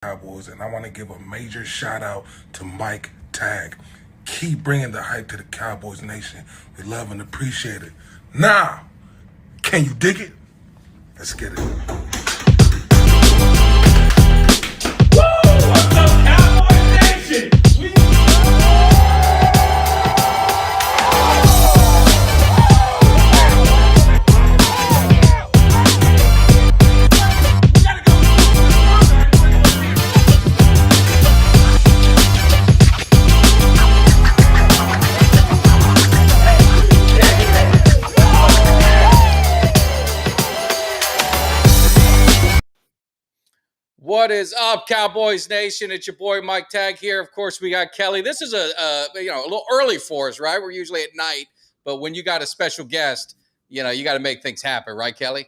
Cowboys, and I want to give a major shout out to Mike Tag. Keep bringing the hype to the Cowboys Nation. We love and appreciate it. Now, can you dig it? Let's get it. What's up, Cowboys Nation? What is up, Cowboys Nation? It's your boy Mike Tag here. Of course, we got Kelly. This is a little early for us, right? We're usually at night, but when you got a special guest, you got to make things happen, right, Kelly?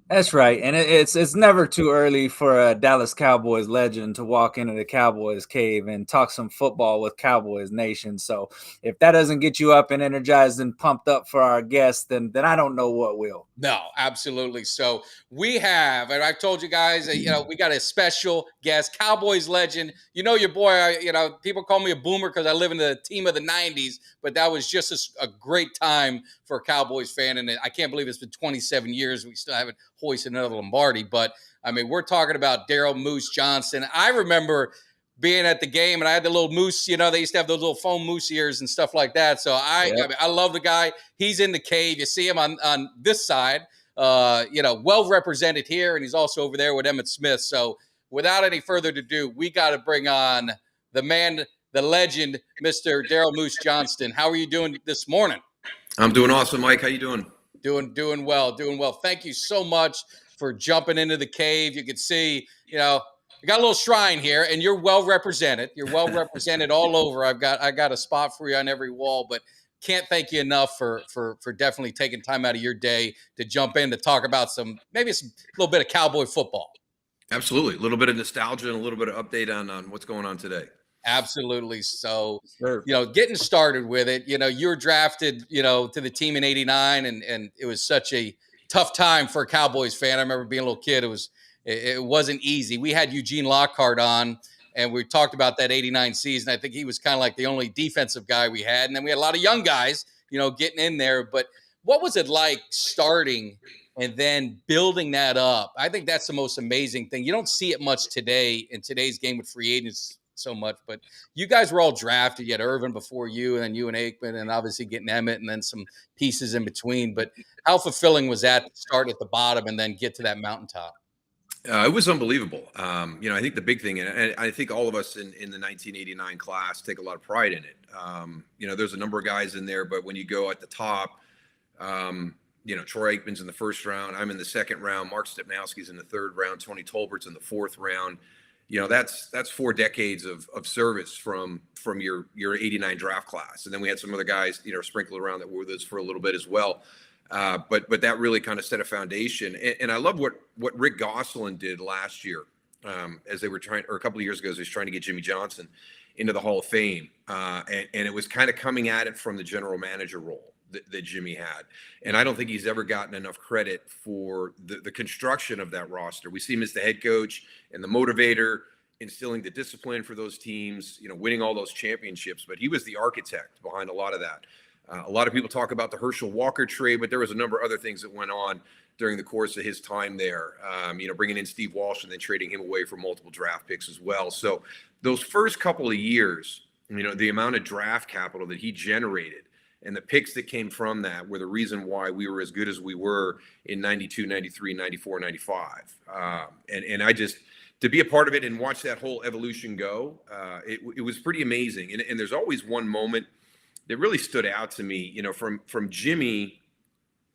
That's right, and it's never too early for a Dallas Cowboys legend to walk into the Cowboys cave and talk some football with Cowboys Nation. So if that doesn't get you up and energized and pumped up for our guest, then I don't know what will. No, absolutely. So we have, and I've told you guys, we got a special guest, Cowboys legend. You know your boy. People call me a boomer because I live in the team of the '90s, but that was just a great time for a Cowboys fan, and I can't believe it's been 27 years. We still haven't hoisted another Lombardi, but I mean, we're talking about Daryl Moose Johnston. I remember being at the game, and I had the little moose. They used to have those little foam moose ears and stuff like that. So I love the guy. He's in the cave. You see him on this side. Well represented here, and he's also over there with Emmitt Smith. So without any further ado, we got to bring on the man, the legend, Mr. Daryl Moose Johnston. How are you doing this morning? I'm doing awesome, Mike. How you doing? Doing well. Thank you so much for jumping into the cave. You can see, we got a little shrine here, and you're well represented. You're well represented all over. I got a spot for you on every wall, but can't thank you enough for definitely taking time out of your day to jump in to talk about maybe a little bit of Cowboy football. Absolutely. A little bit of nostalgia and a little bit of update on what's going on today. Absolutely. So, Sure. Getting started with it, you were drafted, to the team in '89, and it was such a tough time for a Cowboys fan. I remember being a little kid. It wasn't easy. We had Eugene Lockhart on, and we talked about that '89 season. I think he was kind of like the only defensive guy we had. And then we had a lot of young guys, getting in there. But what was it like starting and then building that up? I think that's the most amazing thing. You don't see it much today in today's game with free agents so much, but you guys were all drafted. You had Irvin before you, and then you and Aikman, and obviously getting Emmitt, and then some pieces in between. But how fulfilling was that to start at the bottom and then get to that mountaintop? It was unbelievable. I think the big thing, and I think all of us in the 1989 class take a lot of pride in it. There's a number of guys in there, but when you go at the top, Troy Aikman's in the first round. I'm in the second round. Mark Stepnowski's in the third round. Tony Tolbert's in the fourth round. That's 4 decades of service from your '89 draft class, and then we had some other guys sprinkled around that were with us for a little bit as well. But that really kind of set a foundation, and I love what Rick Gosselin did last year, as they were or a couple of years ago, as he was trying to get Jimmy Johnson into the Hall of Fame, and it was kind of coming at it from the general manager role that Jimmy had. And I don't think he's ever gotten enough credit for the construction of that roster. We see him as the head coach and the motivator, instilling the discipline for those teams, winning all those championships. But he was the architect behind a lot of that. A lot of people talk about the Herschel Walker trade, but there was a number of other things that went on during the course of his time there. Bringing in Steve Walsh and then trading him away for multiple draft picks as well. So those first couple of years, the amount of draft capital that he generated and the picks that came from that were the reason why we were as good as we were in 92, 93, 94, 95. And I just, to be a part of it and watch that whole evolution go, it was pretty amazing. And there's always one moment that really stood out to me, from Jimmy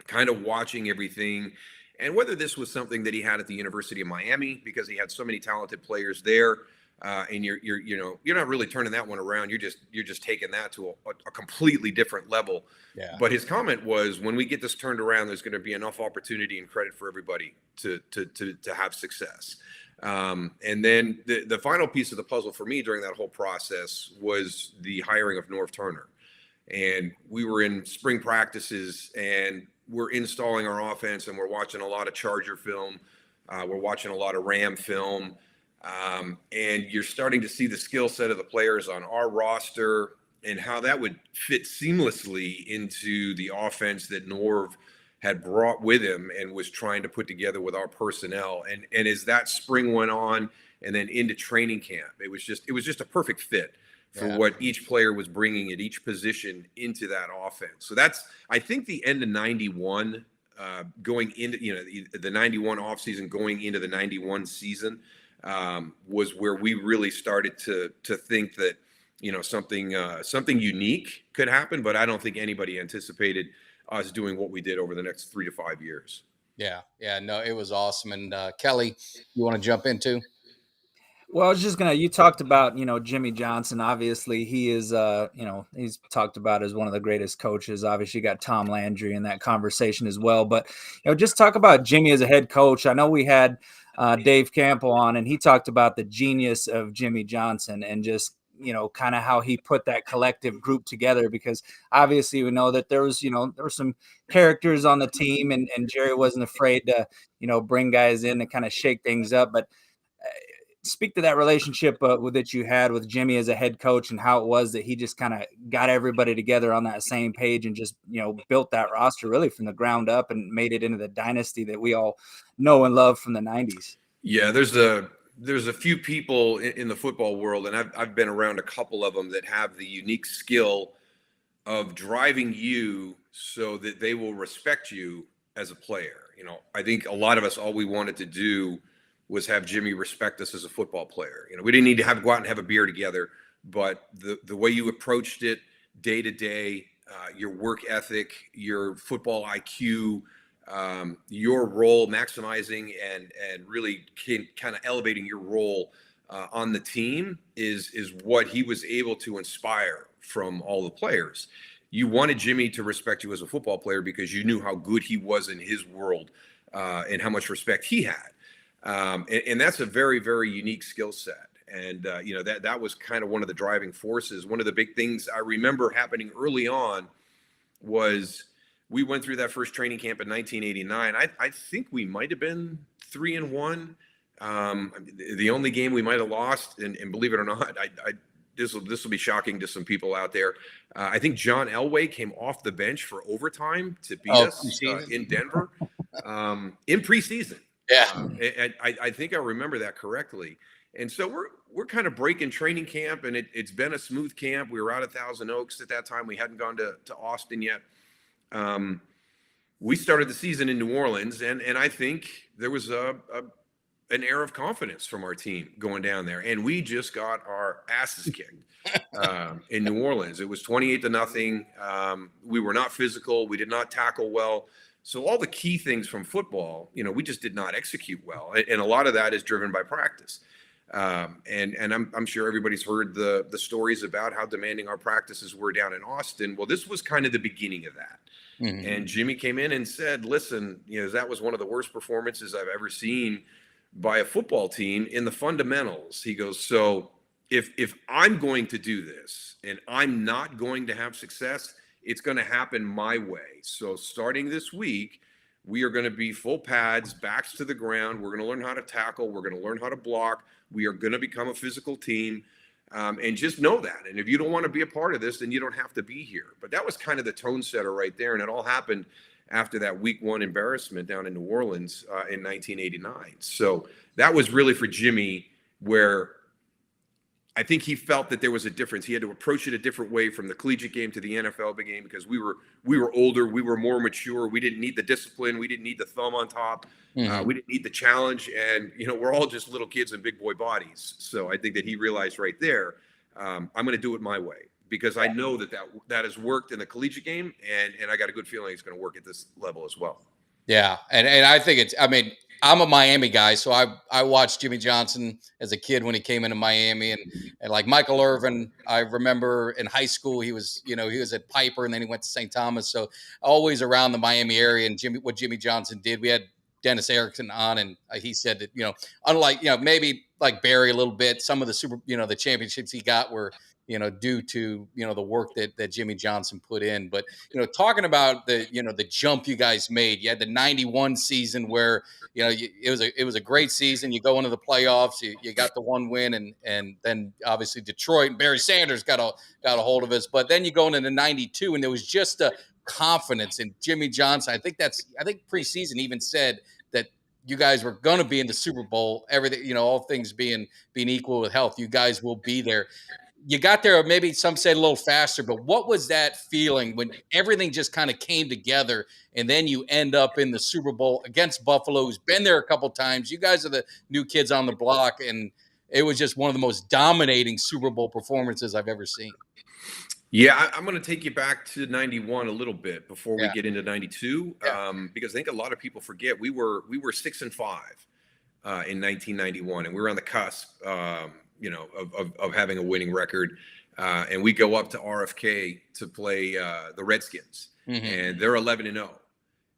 kind of watching everything. And whether this was something that he had at the University of Miami, because he had so many talented players there, and you're not really turning that one around. You're just taking that to a completely different level. Yeah. But his comment was, when we get this turned around, there's going to be enough opportunity and credit for everybody to have success. And then the final piece of the puzzle for me during that whole process was the hiring of Norv Turner. And we were in spring practices and we're installing our offense and we're watching a lot of Charger film. We're watching a lot of Ram film. And you're starting to see the skill set of the players on our roster and how that would fit seamlessly into the offense that Norv had brought with him and was trying to put together with our personnel. And as that spring went on and then into training camp, it was just a perfect fit for what each player was bringing at each position into that offense. So that's, I think, the end of 91, going into, the 91 offseason, going into the 91 season, was where we really started to think that, something unique could happen, but I don't think anybody anticipated us doing what we did over the next 3 to 5 years. Yeah. No, it was awesome. And Kelly, you want to jump into? Well, I was just you talked about, Jimmy Johnston. Obviously, he is, he's talked about as one of the greatest coaches. Obviously, you got Tom Landry in that conversation as well. But, just talk about Jimmy as a head coach. I know we had Dave Campbell on, and he talked about the genius of Jimmy Johnston and just, kind of how he put that collective group together, because obviously we know that there were some characters on the team, and Jerry wasn't afraid to, bring guys in and kind of shake things up. But speak to that relationship that you had with Jimmy as a head coach, and how it was that he just kind of got everybody together on that same page and just, built that roster really from the ground up and made it into the dynasty that we all know and love from the 90s. Yeah, there's a few people in the football world, and I've been around a couple of them, that have the unique skill of driving you so that they will respect you as a player. I think a lot of us, all we wanted to do was have Jimmy respect us as a football player. We didn't need to go out and have a beer together, but the way you approached it day to day, your work ethic, your football IQ, your role, maximizing and really kind of elevating your role on the team is what he was able to inspire from all the players. You wanted Jimmy to respect you as a football player because you knew how good he was in his world, and how much respect he had. And that's a very, very unique skill set. And, that was kind of one of the driving forces. One of the big things I remember happening early on was we went through that first training camp in 1989. I think we might have been 3-1. The only game we might have lost, and believe it or not, this will be shocking to some people out there. I think John Elway came off the bench for overtime to beat us in Denver, in preseason. Yeah. And I think I remember that correctly. And so we're kind of breaking training camp, and it's been a smooth camp. We were out at Thousand Oaks at that time. We hadn't gone to Austin yet. We started the season in New Orleans, and I think there was an air of confidence from our team going down there, and we just got our asses kicked in New Orleans. It was 28-0. We were not physical. We did not tackle well. So all the key things from football, we just did not execute well. And a lot of that is driven by practice. And I'm sure everybody's heard the stories about how demanding our practices were down in Austin. Well, this was kind of the beginning of that. Mm-hmm. And Jimmy came in and said, listen, that was one of the worst performances I've ever seen by a football team in the fundamentals. He goes, so if I'm going to do this and I'm not going to have success, it's going to happen my way. So starting this week, we are going to be full pads, backs to the ground. We're going to learn how to tackle. We're going to learn how to block. We are going to become a physical team. And just know that. And if you don't want to be a part of this, then you don't have to be here. But that was kind of the tone setter right there. And it all happened after that week 1 embarrassment down in New Orleans in 1989. So that was really for Jimmy, where I think he felt that there was a difference. He had to approach it a different way from the collegiate game to the NFL game, because we were older, we were more mature. We didn't need the discipline. We didn't need the thumb on top. Mm-hmm. We didn't need the challenge. And, we're all just little kids in big boy bodies. So I think that he realized right there, I'm going to do it my way, because I know that has worked in the collegiate game. And I got a good feeling it's going to work at this level as well. Yeah. And I think I'm a Miami guy, so I watched Jimmy Johnston as a kid when he came into Miami, and like Michael Irvin, I remember in high school he was at Piper, and then he went to St. Thomas, so always around the Miami area. And what Jimmy Johnston did, we had Dennis Erickson on, and he said that unlike maybe like Barry a little bit, some of the the championships he got were due to, the work that Jimmy Johnston put in. But, talking about the jump you guys made, you had the 91 season where, it was a great season. You go into the playoffs, you got the one win, and then obviously Detroit and Barry Sanders got a hold of us. But then you go into the 92, and there was just a confidence in Jimmy Johnston. I think preseason even said that you guys were going to be in the Super Bowl. Everything, all things being equal with health, you guys will be there. You got there, maybe some said a little faster, but what was that feeling when everything just kind of came together and then you end up in the Super Bowl against Buffalo, who's been there a couple times? You guys are the new kids on the block, and it was just one of the most dominating Super Bowl performances I've ever seen. Yeah, I'm going to take you back to 91 a little bit before we Yeah. get into 92, because I think a lot of people forget we were 6-5 in 1991, and we were on the cusp, of having a winning record, and we go up to RFK to play the Redskins, and they're 11-0,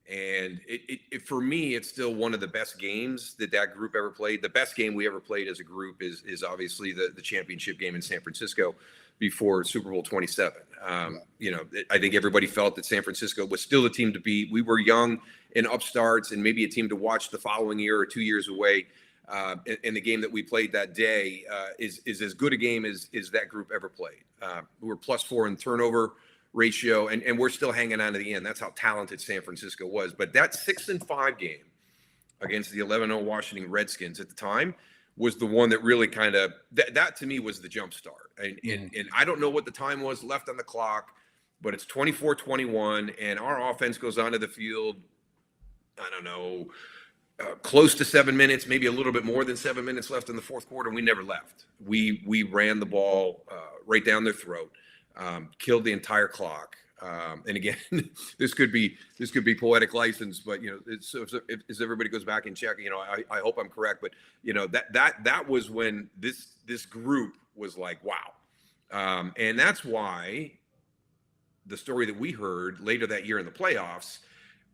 and it for me, it's still one of the best games that group ever played. The best game we ever played as a group is obviously the championship game in San Francisco before Super Bowl 27. I think everybody felt that San Francisco was still the team to beat. We were young and upstarts and maybe a team to watch the following year or 2 years away. And the game that we played that day is as good a game as that group ever played. We were +4 in turnover ratio, and we're still hanging on to the end. That's how talented San Francisco was. But that 6-5 game against the 11-0 Washington Redskins at the time was the one that really kind of that to me was the jump start. And I don't know what the time was left on the clock, but it's 24-21, and our offense goes onto the field. I don't know, close to 7 minutes, maybe a little bit more than 7 minutes left in the fourth quarter. We never left. We ran the ball right down their throat, killed the entire clock. And again, this could be poetic license, but as everybody goes back and check, I hope I'm correct, but that was when this group was like, wow. And that's why the story that we heard later that year in the playoffs,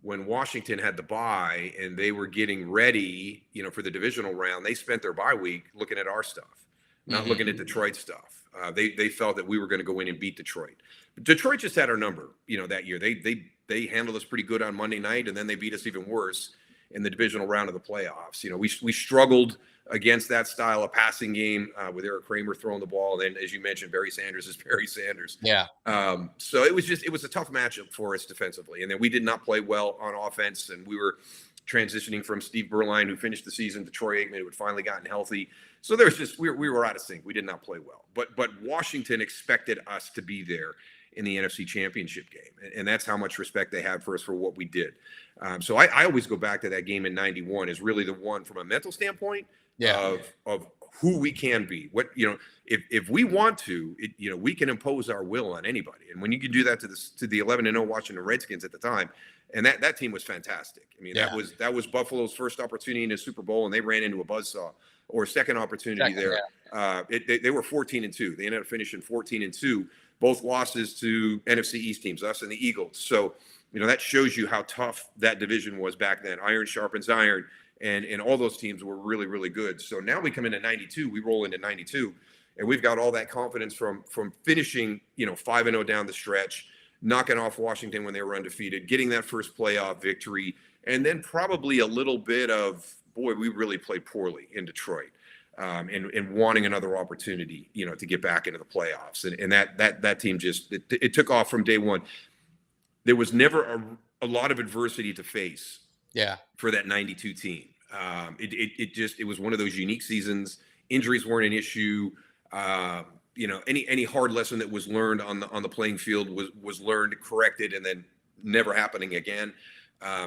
when Washington had the bye and they were getting ready, for the divisional round, they spent their bye week looking at our stuff, not looking at Detroit stuff. They felt that we were going to go in and beat Detroit. Detroit just had our number, that year. They handled us pretty good on Monday night, and then they beat us even worse in the divisional round of the playoffs. We struggled against that style of passing game with Eric Kramer throwing the ball. And then, as you mentioned, Barry Sanders is Barry Sanders. Yeah. So it was a tough matchup for us defensively. And then we did not play well on offense, and we were transitioning from Steve Berline, who finished the season, to Troy Aikman, who had finally gotten healthy. So there was just we were out of sync. We did not play well. But Washington expected us to be there in the NFC Championship game, and that's how much respect they had for us for what we did. So I always go back to that game in 91 as really the one from a mental standpoint of who we can be. What if we want to, we can impose our will on anybody. And when you can do that to the 11-0 Washington Redskins at the time, and that team was fantastic. I mean, that was Buffalo's first opportunity in a Super Bowl, and they ran into a buzzsaw, or second opportunity there. Yeah. They were 14-2. They ended up finishing 14-2, both losses to NFC East teams, us and the Eagles. So, that shows you how tough that division was back then. Iron sharpens iron, and all those teams were really, really good. So now we come into 92, we roll into 92, and we've got all that confidence from finishing, 5-0 down the stretch, knocking off Washington when they were undefeated, getting that first playoff victory, and then probably a little bit of, boy, we really played poorly in Detroit, and wanting another opportunity, to get back into the playoffs. And that team just, it took off from day one. There was never a lot of adversity to face for that 92 team. It was one of those unique seasons. Injuries weren't an issue. Any hard lesson that was learned on the playing field was learned, corrected, and then never happening again.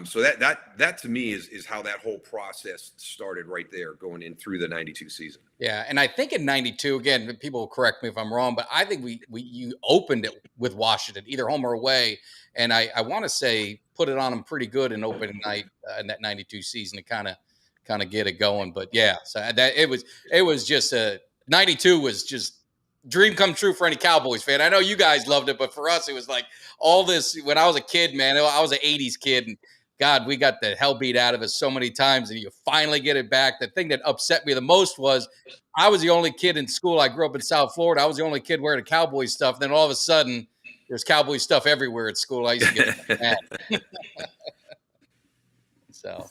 So that to me is how that whole process started right there, going in through the 92 season. Yeah, and I think in 92, again, people will correct me if I'm wrong, but I think you opened it with Washington, either home or away, and I want to say put it on them pretty good in opening night in that 92 season to kind of get it going. But yeah, so that it was just 92 was just dream come true for any Cowboys fan. I know you guys loved it, but for us, it was like all this. When I was a kid, man, I was an 80s kid, and God, we got the hell beat out of us so many times, and you finally get it back. The thing that upset me the most was I was the only kid in school. I grew up in South Florida. I was the only kid wearing the Cowboys stuff. Then all of a sudden, there's Cowboy stuff everywhere at school. I used to get mad. So,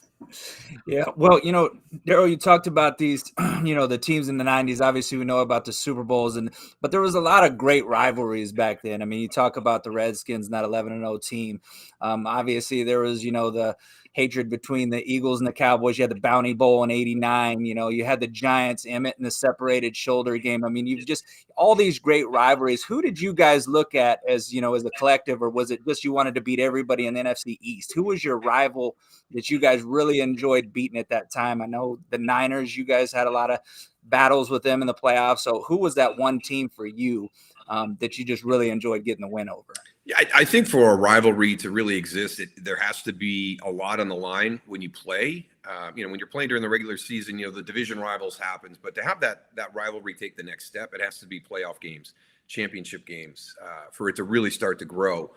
Yeah, well, Daryl, you talked about these, the teams in the '90s. Obviously, we know about the Super Bowls, but there was a lot of great rivalries back then. I mean, you talk about the Redskins, that 11-0 team. Obviously, there was, the hatred between the Eagles and the Cowboys. You had the Bounty Bowl in '89. You had the Giants, Emmitt, and the separated shoulder game. I mean, you've just all these great rivalries. Who did you guys look at as as a collective, or was it just you wanted to beat everybody in the NFC East? Who was your rival that you guys really enjoyed beating at that time? I know the Niners, you guys had a lot of battles with them in the playoffs. So who was that one team for you that you just really enjoyed getting the win over? Yeah, I think for a rivalry to really exist, there has to be a lot on the line when you play. When you're playing during the regular season, the division rivals happens, but to have that rivalry take the next step, it has to be playoff games, championship games, for it to really start to grow.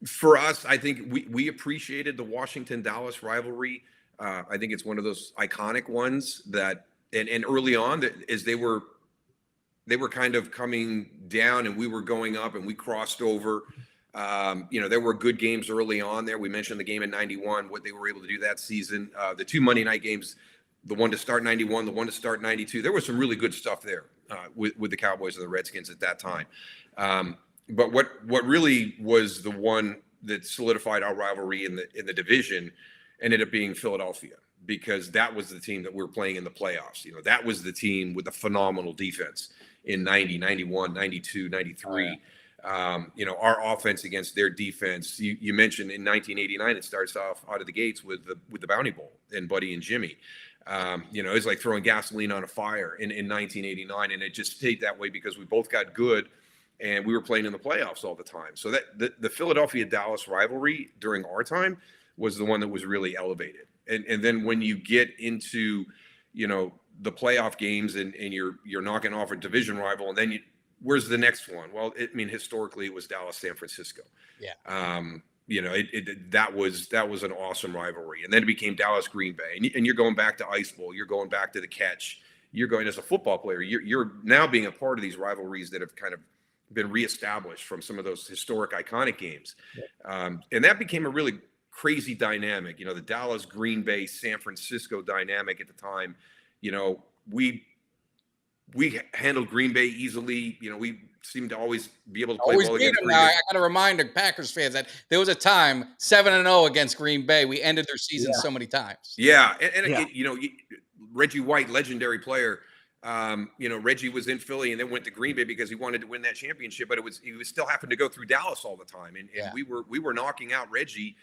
For us, I think we appreciated the Washington-Dallas rivalry. I think it's one of those iconic ones that, and early on, as they were kind of coming down and we were going up and we crossed over. There were good games early on there. We mentioned the game in '91, what they were able to do that season. The two Monday night games, the one to start '91, the one to start '92. There was some really good stuff there with the Cowboys and the Redskins at that time. But what really was the one that solidified our rivalry in the division ended up being Philadelphia, because that was the team that we were playing in the playoffs. That was the team with a phenomenal defense in 90, 91, 92, 93. Oh, yeah. Our offense against their defense, you mentioned in 1989, it starts off out of the gates with the Bounty Bowl and Buddy and Jimmy. It's like throwing gasoline on a fire in 1989. And it just stayed that way because we both got good and we were playing in the playoffs all the time. So that the Philadelphia-Dallas rivalry during our time was the one that was really elevated. And then when you get into, the playoff games and you're knocking off a division rival, and then where's the next one? Well, historically it was Dallas, San Francisco. Yeah. That was an awesome rivalry. And then it became Dallas, Green Bay, and you're going back to Ice Bowl. You're going back to the catch. You're going as a football player. You're now being a part of these rivalries that have kind of been reestablished from some of those historic, iconic games. Yeah. And that became a really crazy dynamic. The Dallas, Green Bay, San Francisco dynamic at the time. We handled Green Bay easily. We seemed to always be able to play well against Green Bay. I got to remind the Packers fans that there was a time 7-0 against Green Bay. We ended their season so many times. Yeah, and Reggie White, legendary player. Reggie was in Philly and then went to Green Bay because he wanted to win that championship, but he was still having to go through Dallas all the time, and we were knocking out Reggie,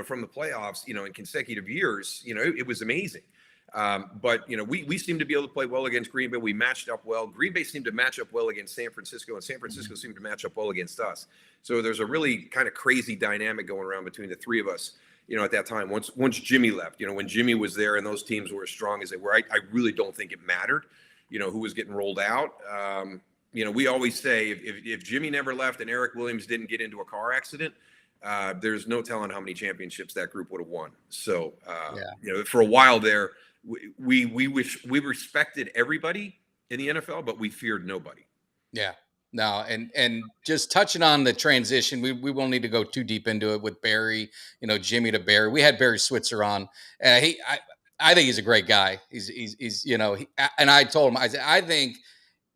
from the playoffs, in consecutive years. It was amazing. But we seemed to be able to play well against Green Bay. We matched up well. Green Bay seemed to match up well against San Francisco, and San Francisco seemed to match up well against us. So there's a really kind of crazy dynamic going around between the three of us, at that time. Once Jimmy left, when Jimmy was there and those teams were as strong as they were, I really don't think it mattered, who was getting rolled out. We always say if Jimmy never left and Eric Williams didn't get into a car accident, there's no telling how many championships that group would have won. So, for a while there, we respected everybody in the NFL, but we feared nobody. Yeah, no. And just touching on the transition, we won't need to go too deep into it with Barry, Jimmy to Barry. We had Barry Switzer on, and I think he's a great guy. He's and I told him, I think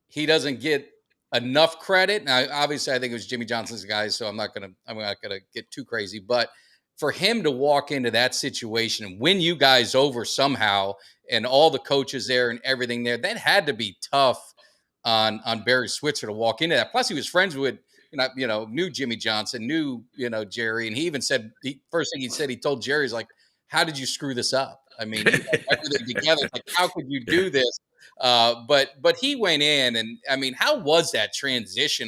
he doesn't get enough credit. Now, obviously I think it was Jimmy Johnston's guy, so I'm not gonna get too crazy, but for him to walk into that situation and win you guys over somehow, and all the coaches there and everything there, that had to be tough on Barry Switzer to walk into that. Plus, he was friends with, knew Jimmy Johnston, knew, Jerry. And he even said, first thing he said, he told Jerry, he's like, how did you screw this up? I mean, everything together. Like, how could you do this? But he went in, and I mean, how was that transition?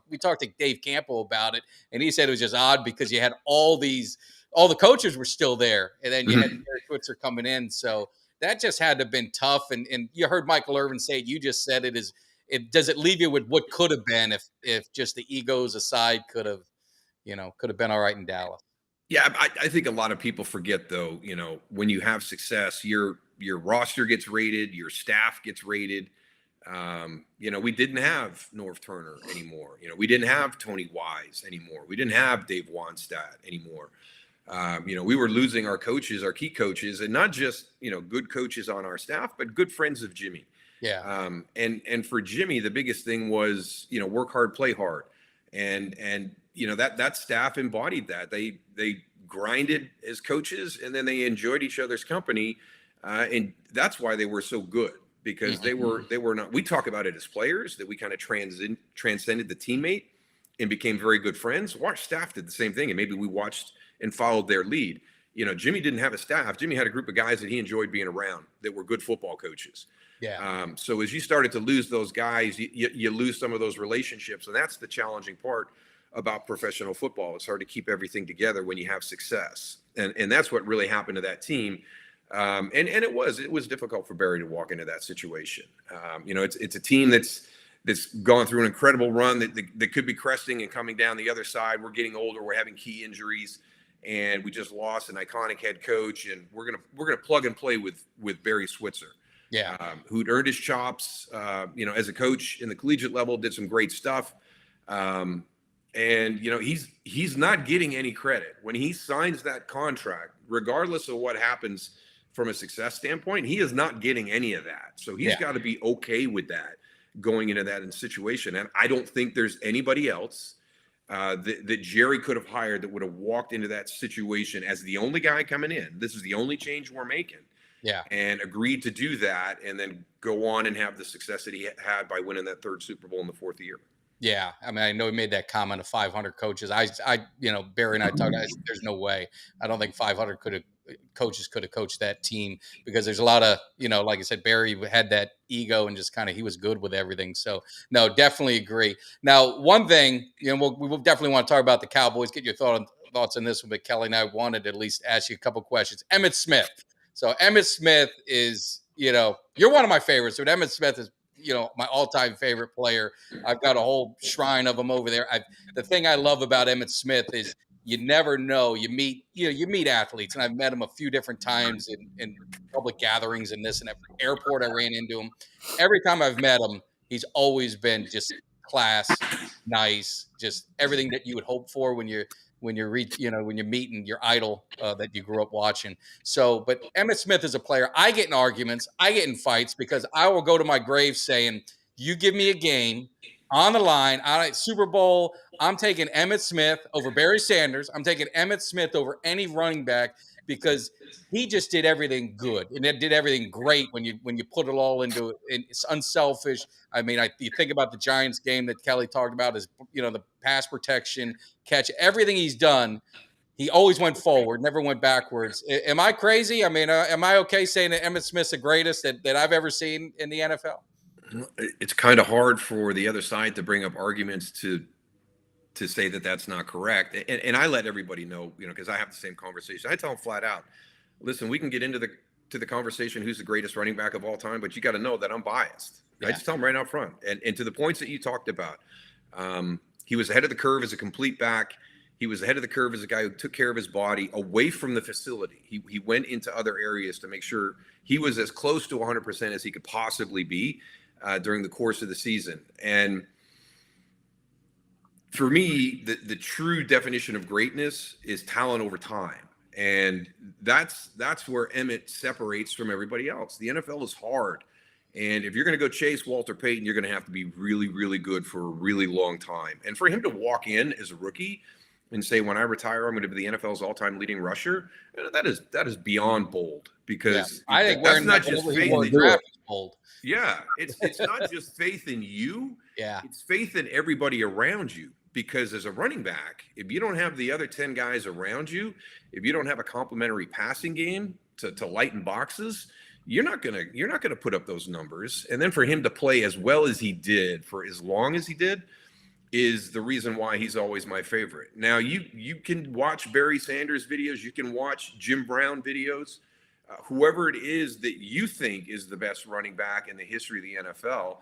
We talked to Dave Campbell about it, and he said it was just odd because you had all the coaches were still there, and then you had Barry Switzer coming in. So that just had to have been tough. And you heard Michael Irvin say it, you just said it, does it leave you with what could have been if just the egos aside could have been all right in Dallas? Yeah, I think a lot of people forget, though, when you have success, your roster gets rated, your staff gets rated. We didn't have Norv Turner anymore. We didn't have Tony Wise anymore. We didn't have Dave Wanstatt anymore. We were losing our coaches, our key coaches, and not just, good coaches on our staff, but good friends of Jimmy. Yeah. And for Jimmy, the biggest thing was, work hard, play hard. And that staff embodied that. They grinded as coaches, and then they enjoyed each other's company. And that's why they were so good, because they were not, we talk about it as players, that we kind of transcended the teammate and became very good friends. Our staff did the same thing. And maybe we watched and followed their lead. Jimmy didn't have a staff. Jimmy had a group of guys that he enjoyed being around that were good football coaches. Yeah. So as you started to lose those guys, you lose some of those relationships. And that's the challenging part about professional football. It's hard to keep everything together when you have success. And that's what really happened to that team. And it was difficult for Barry to walk into that situation. It's a team that's gone through an incredible run that could be cresting and coming down the other side. We're getting older. We're having key injuries, and we just lost an iconic head coach. And we're gonna plug and play with Barry Switzer. Yeah. Who'd earned his chops, as a coach in the collegiate level, did some great stuff. And he's not getting any credit when he signs that contract, regardless of what happens from a success standpoint. He is not getting any of that. So he's got to be okay with that going into that situation. And I don't think there's anybody else that Jerry could have hired that would have walked into that situation as the only guy coming in. This is the only change we're making. Yeah. And agreed to do that, and then go on and have the success that he had by winning that third Super Bowl in the fourth year. Yeah, I mean, I know he made that comment of 500 coaches. Barry and I talked. There's no way. I don't think 500 coaches could have coached that team, because there's a lot of, like I said, Barry had that ego and just kind of, he was good with everything. So no, definitely agree. Now, one thing, we will definitely want to talk about the Cowboys. Get your thoughts on this one, but Kelly and I wanted to at least ask you a couple questions. Emmitt Smith. So Emmitt Smith is, you're one of my favorites, but Emmitt Smith is, my all-time favorite player. I've got a whole shrine of him over there. The thing I love about Emmitt Smith is you never know. You meet athletes, and I've met him a few different times in public gatherings and this and that. Airport, I ran into him. Every time I've met him, he's always been just class, nice, just everything that you would hope for when you're meeting your idol that you grew up watching. So, but Emmitt Smith is a player. I get in arguments. I get in fights, because I will go to my grave saying, you give me a game on the line, Super Bowl, I'm taking Emmitt Smith over Barry Sanders. I'm taking Emmitt Smith over any running back, because he just did everything good, and it did everything great when you put it all into it. It's unselfish. I mean, you think about the Giants game that Kelly talked about, is the pass protection, catch, everything he's done. He always went forward, never went backwards. Am I crazy? I mean, am I okay saying that Emmitt Smith's the greatest that I've ever seen in the NFL? It's kind of hard for the other side to bring up arguments to say that that's not correct. And I let everybody know, because I have the same conversation. I tell them flat out, listen, we can get into the conversation who's the greatest running back of all time, but you got to know that I'm biased. Yeah. I just tell them right out front. And to the points that you talked about, he was ahead of the curve as a complete back. He was ahead of the curve as a guy who took care of his body away from the facility. He went into other areas to make sure he was as close to 100% as he could possibly be during the course of the season. And for me, the true definition of greatness is talent over time. And that's where Emmitt separates from everybody else. The NFL is hard. And if you're going to go chase Walter Payton, you're going to have to be really, really good for a really long time. And for him to walk in as a rookie and say, when I retire, I'm going to be the NFL's all-time leading rusher, that is beyond bold, because I think that's not just faith in the draft is bold. Yeah, it's not just faith in you. Yeah, it's faith in everybody around you. Because as a running back, if you don't have the other 10 guys around you, if you don't have a complementary passing game to lighten boxes, you're not gonna put up those numbers. And then for him to play as well as he did for as long as he did is the reason why he's always my favorite. Now you can watch Barry Sanders videos, you can watch Jim Brown videos, whoever it is that you think is the best running back in the history of the NFL.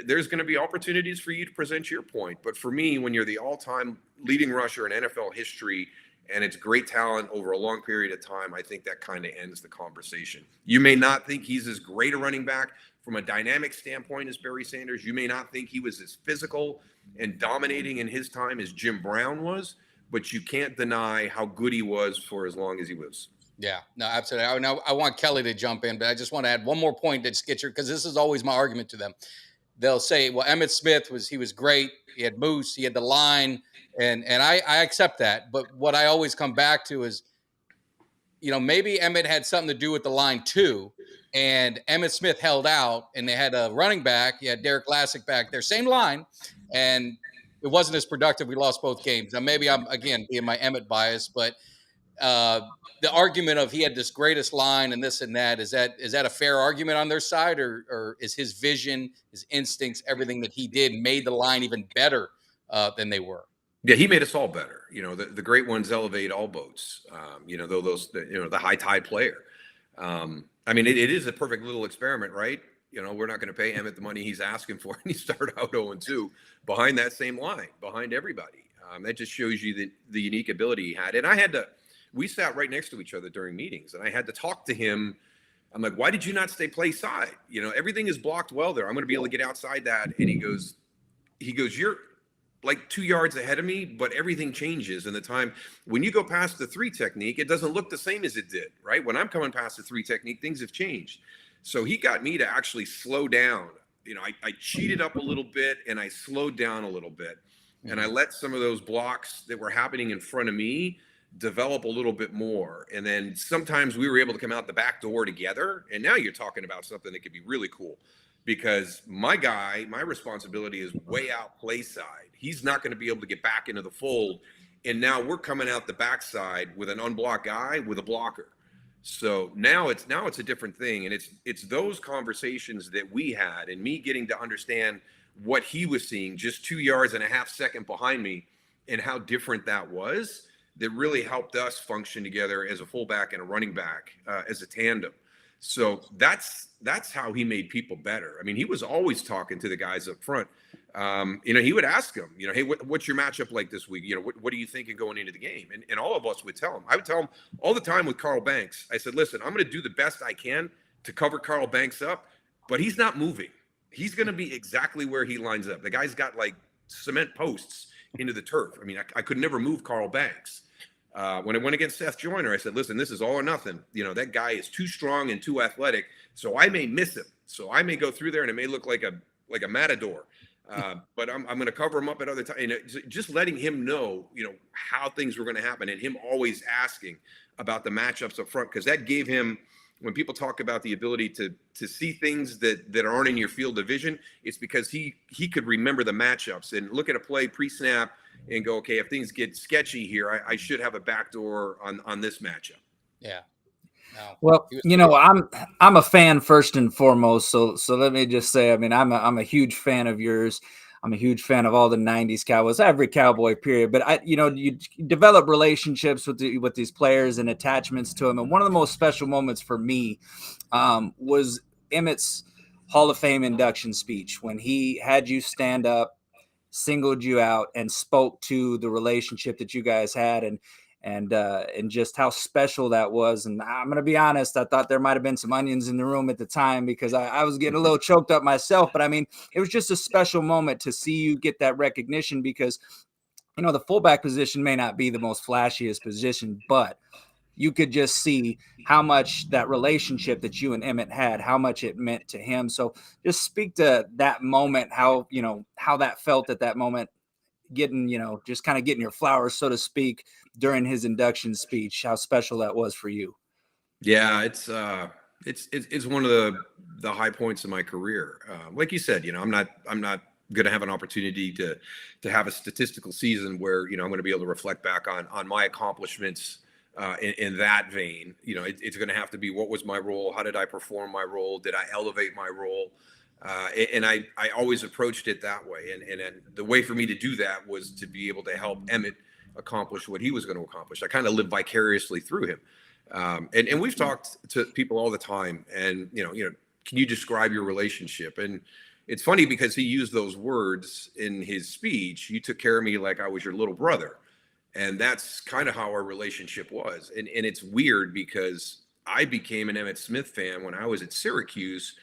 There's going to be opportunities for you to present your point. But for me, when you're the all-time leading rusher in NFL history and it's great talent over a long period of time, I think that kind of ends the conversation. You may not think he's as great a running back from a dynamic standpoint as Barry Sanders. You may not think he was as physical and dominating in his time as Jim Brown was, but you can't deny how good he was for as long as he was. Yeah, no, absolutely. I want Kelly to jump in, but I just want to add one more point to get your, because this is always my argument to them. They'll say, well, Emmitt Smith was great. He had Moose, he had the line, and I accept that. But what I always come back to is, maybe Emmitt had something to do with the line too. And Emmitt Smith held out, and they had a running back. You had Derek Lassick back there, same line, and it wasn't as productive. We lost both games. Now, maybe I'm, again, being my Emmitt bias, but the argument of he had this greatest line and this and that, is that a fair argument on their side, or is his vision, his instincts, everything that he did made the line even better than they were? Yeah, he made us all better. The great ones elevate all boats. The high tide player. It is a perfect little experiment, right? We're not going to pay Emmitt the money he's asking for, and he started out 0-2 behind that same line, behind everybody. That just shows you the unique ability he had. And we sat right next to each other during meetings, and I had to talk to him. I'm like, why did you not stay play side? Everything is blocked well there. I'm going to be able to get outside that. And he goes, you're like 2 yards ahead of me, but everything changes in the time. When you go past the 3 technique, it doesn't look the same as it did, right? When I'm coming past the 3 technique, things have changed. So he got me to actually slow down. I cheated up a little bit, and I slowed down a little bit. And I let some of those blocks that were happening in front of me develop a little bit more. And then sometimes we were able to come out the back door together. And now you're talking about something that could be really cool, because my responsibility is way out play side. He's not going to be able to get back into the fold. And now we're coming out the backside with an unblocked guy with a blocker. So now it's a different thing. And it's those conversations that we had, and me getting to understand what he was seeing just 2.5 yards behind me, and how different that was, that really helped us function together as a fullback and a running back, as a tandem. So that's how he made people better. He was always talking to the guys up front. He would ask them, hey, what's your matchup like this week? What are you thinking going into the game? And all of us would tell him. I would tell him all the time with Carl Banks. I said, listen, I'm going to do the best I can to cover Carl Banks up, but he's not moving. He's going to be exactly where he lines up. The guy's got like cement posts into the turf. I could never move Carl Banks. When I went against Seth Joyner, I said, listen, this is all or nothing. That guy is too strong and too athletic, so I may miss him. So I may go through there, and it may look like a matador. But I'm going to cover him up at other times. Just letting him know, how things were going to happen, and him always asking about the matchups up front, because that gave him, when people talk about the ability to see things that aren't in your field of vision, it's because he could remember the matchups and look at a play pre-snap and go, okay, if things get sketchy here, I should have a backdoor on this matchup. Yeah. No. Well, I'm a fan first and foremost. So let me just say, I'm a huge fan of yours. I'm a huge fan of all the 90s Cowboys, every Cowboy period. But you develop relationships with these players and attachments to them. And one of the most special moments for me was Emmitt's Hall of Fame induction speech, when he had you stand up, singled you out, and spoke to the relationship that you guys had, and just how special that was. And I'm going to be honest, I thought there might have been some onions in the room at the time, because I was getting a little choked up myself. But it was just a special moment to see you get that recognition, because, the fullback position may not be the most flashiest position, but you could just see how much that relationship that you and Emmitt had, how much it meant to him. So just speak to that moment, how that felt at that moment, getting your flowers, so to speak, during his induction speech, how special that was for you. Yeah, it's one of the high points of my career. Like you said, I'm not going to have an opportunity to have a statistical season where, I'm going to be able to reflect back on my accomplishments in that vein. It's going to have to be, what was my role? How did I perform my role? Did I elevate my role? And I always approached it that way. And the way for me to do that was to be able to help Emmitt accomplish what he was going to accomplish. I kind of lived vicariously through him. And we've talked to people all the time, and, can you describe your relationship? And it's funny, because he used those words in his speech. You took care of me like I was your little brother. And that's kind of how our relationship was. And it's weird because I became an Emmitt Smith fan when I was at Syracuse,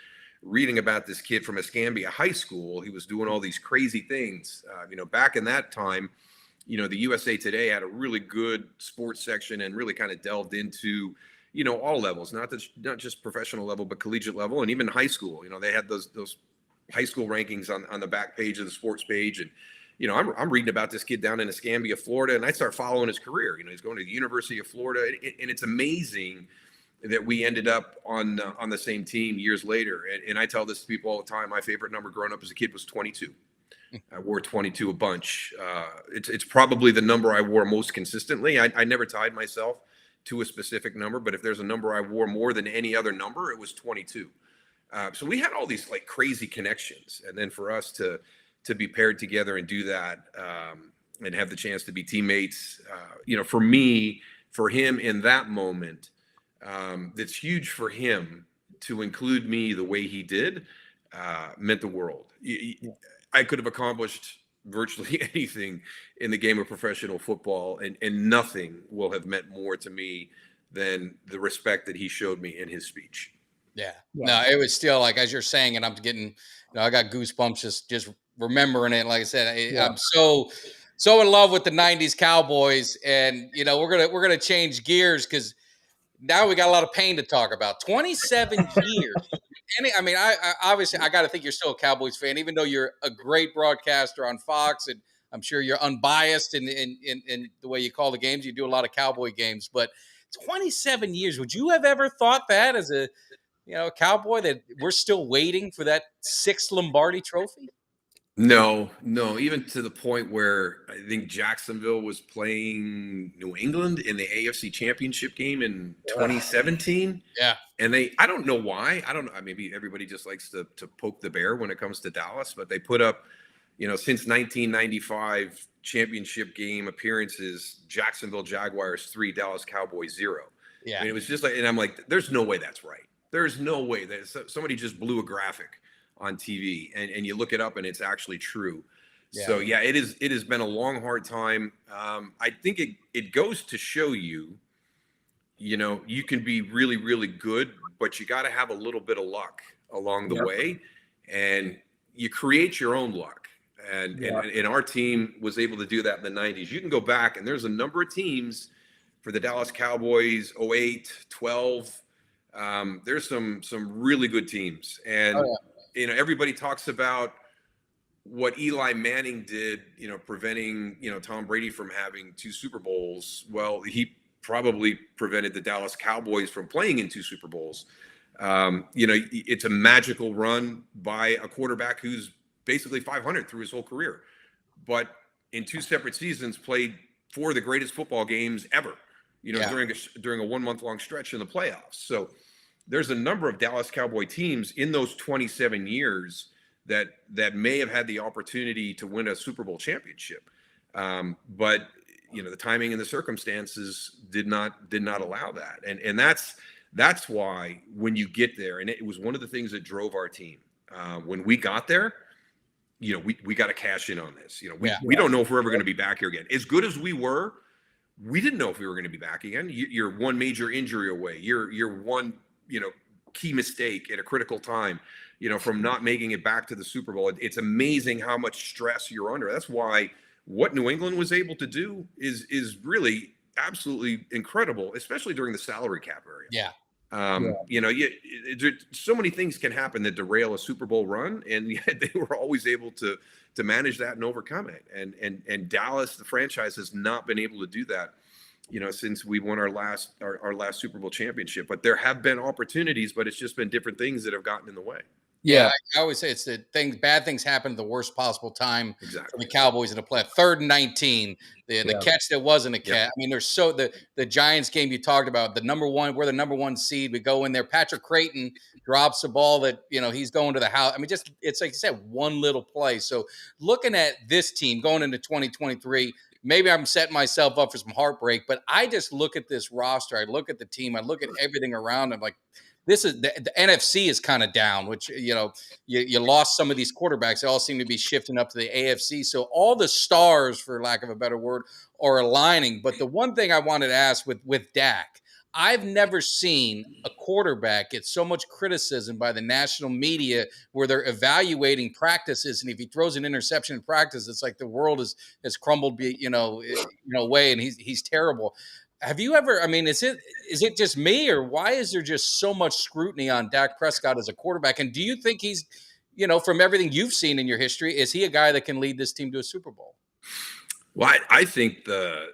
reading about this kid from Escambia High School. He was doing all these crazy things. Back in that time, the USA Today had a really good sports section and really kind of delved into, all levels, not just professional level, but collegiate level, and even high school. They had those high school rankings on the back page of the sports page. And, I'm reading about this kid down in Escambia, Florida, and I start following his career. He's going to the University of Florida, and it's amazing that we ended up on the same team years later. And I tell this to people all the time. My favorite number growing up as a kid was 22. I wore 22 a bunch. It's probably the number I wore most consistently. I never tied myself to a specific number, but if there's a number I wore more than any other number, it was 22. So we had all these like crazy connections, and then for us to be paired together and do that, and have the chance to be teammates, for him in that moment, that's huge for him to include me the way he did, meant the world. I could have accomplished virtually anything in the game of professional football, and nothing will have meant more to me than the respect that he showed me in his speech. Yeah. No, it was still like, as you're saying, and I'm getting, I got goosebumps just remembering it. Like I said, I'm so in love with the 90s Cowboys, and we're gonna change gears because now we got a lot of pain to talk about. 27 years. I obviously I got to think you're still a Cowboys fan, even though you're a great broadcaster on Fox, and I'm sure you're unbiased in the way you call the games. You do a lot of Cowboy games, but 27 years. Would you have ever thought that as a Cowboy, that we're still waiting for that 6th Lombardi trophy? No, even to the point where I think Jacksonville was playing New England in the AFC Championship game in 2017. Yeah. And I don't know why. I don't know. Maybe everybody just likes to poke the bear when it comes to Dallas, but they put up, since 1995 championship game appearances, Jacksonville Jaguars 3, Dallas Cowboys 0. Yeah. It was just like, and I'm like, there's no way that's right. There's no way that somebody just blew a graphic on TV, and you look it up and it's actually true. Yeah. So yeah, it has been a long, hard time. I think it goes to show you can be really, really good, but you got to have a little bit of luck along the way, and you create your own luck. And our team was able to do that in the 90s. You can go back, and there's a number of teams for the Dallas Cowboys, 08, 12. There's some really good teams, and everybody talks about what Eli Manning did, preventing Tom Brady from having 2 Super Bowls. Well, he probably prevented the Dallas Cowboys from playing in 2 Super Bowls. It's a magical run by a quarterback who's basically 500 through his whole career, but in 2 separate seasons played 4 of the greatest football games ever. During a 1 month long stretch in the playoffs. So there's a number of Dallas Cowboy teams in those 27 years that may have had the opportunity to win a Super Bowl championship. But the timing and the circumstances did not allow that. And that's why when you get there, and it was one of the things that drove our team. When we got there, we got to cash in on this. We don't know if we're ever going to be back here again. As good as we were, we didn't know if we were going to be back again. You're one major injury away. You're one, key mistake at a critical time, from not making it back to the Super Bowl. It's amazing how much stress you're under. That's why what New England was able to do is really absolutely incredible, especially during the salary cap area. Yeah. So many things can happen that derail a Super Bowl run, and yet they were always able to manage that and overcome it. And Dallas, the franchise, has not been able to do that, since we won our last Super Bowl championship. But there have been opportunities, but it's just been different things that have gotten in the way. Yeah, I always say it's the things. Bad things happen at the worst possible time for the Cowboys in the play. 3rd and 19, the catch that wasn't a catch. There's the Giants game you talked about. We're the number 1 seed. We go in there. Patrick Creighton drops the ball that he's going to the house. It's like you said, one little play. So looking at this team going into 2023, maybe I'm setting myself up for some heartbreak, but I just look at this roster. I look at the team. I look at everything around them. Like, this is the NFC is kind of down, which, you lost some of these quarterbacks. They all seem to be shifting up to the AFC. So all the stars, for lack of a better word, are aligning. But the one thing I wanted to ask with Dak, I've never seen a quarterback get so much criticism by the national media where they're evaluating practices, and if he throws an interception in practice, it's like the world has crumbled, away, and he's terrible. Have you ever? I mean, is it just me, or why is there just so much scrutiny on Dak Prescott as a quarterback? And do you think he's, from everything you've seen in your history, is he a guy that can lead this team to a Super Bowl? Well, I think the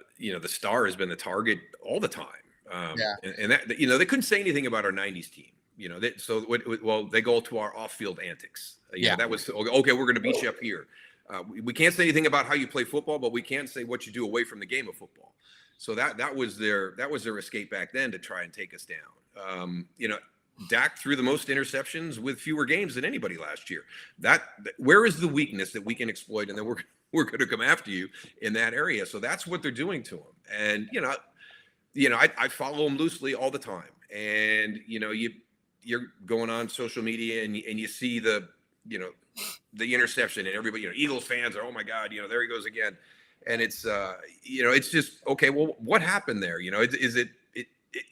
star has been the target all the time. And that, they couldn't say anything about our 90s team, they go to our off-field antics. That was, okay, we're going to beat you up here. We can't say anything about how you play football, but we can say what you do away from the game of football. So that was their escape back then to try and take us down. Dak threw the most interceptions with fewer games than anybody last year. Where is the weakness that we can exploit? And then we're going to come after you in that area. So that's what they're doing to him. And, I follow him loosely all the time. And, you're going on social media and you see the interception, and everybody, Eagles fans are, oh my God, there he goes again. And it's, it's just, okay, well, what happened there?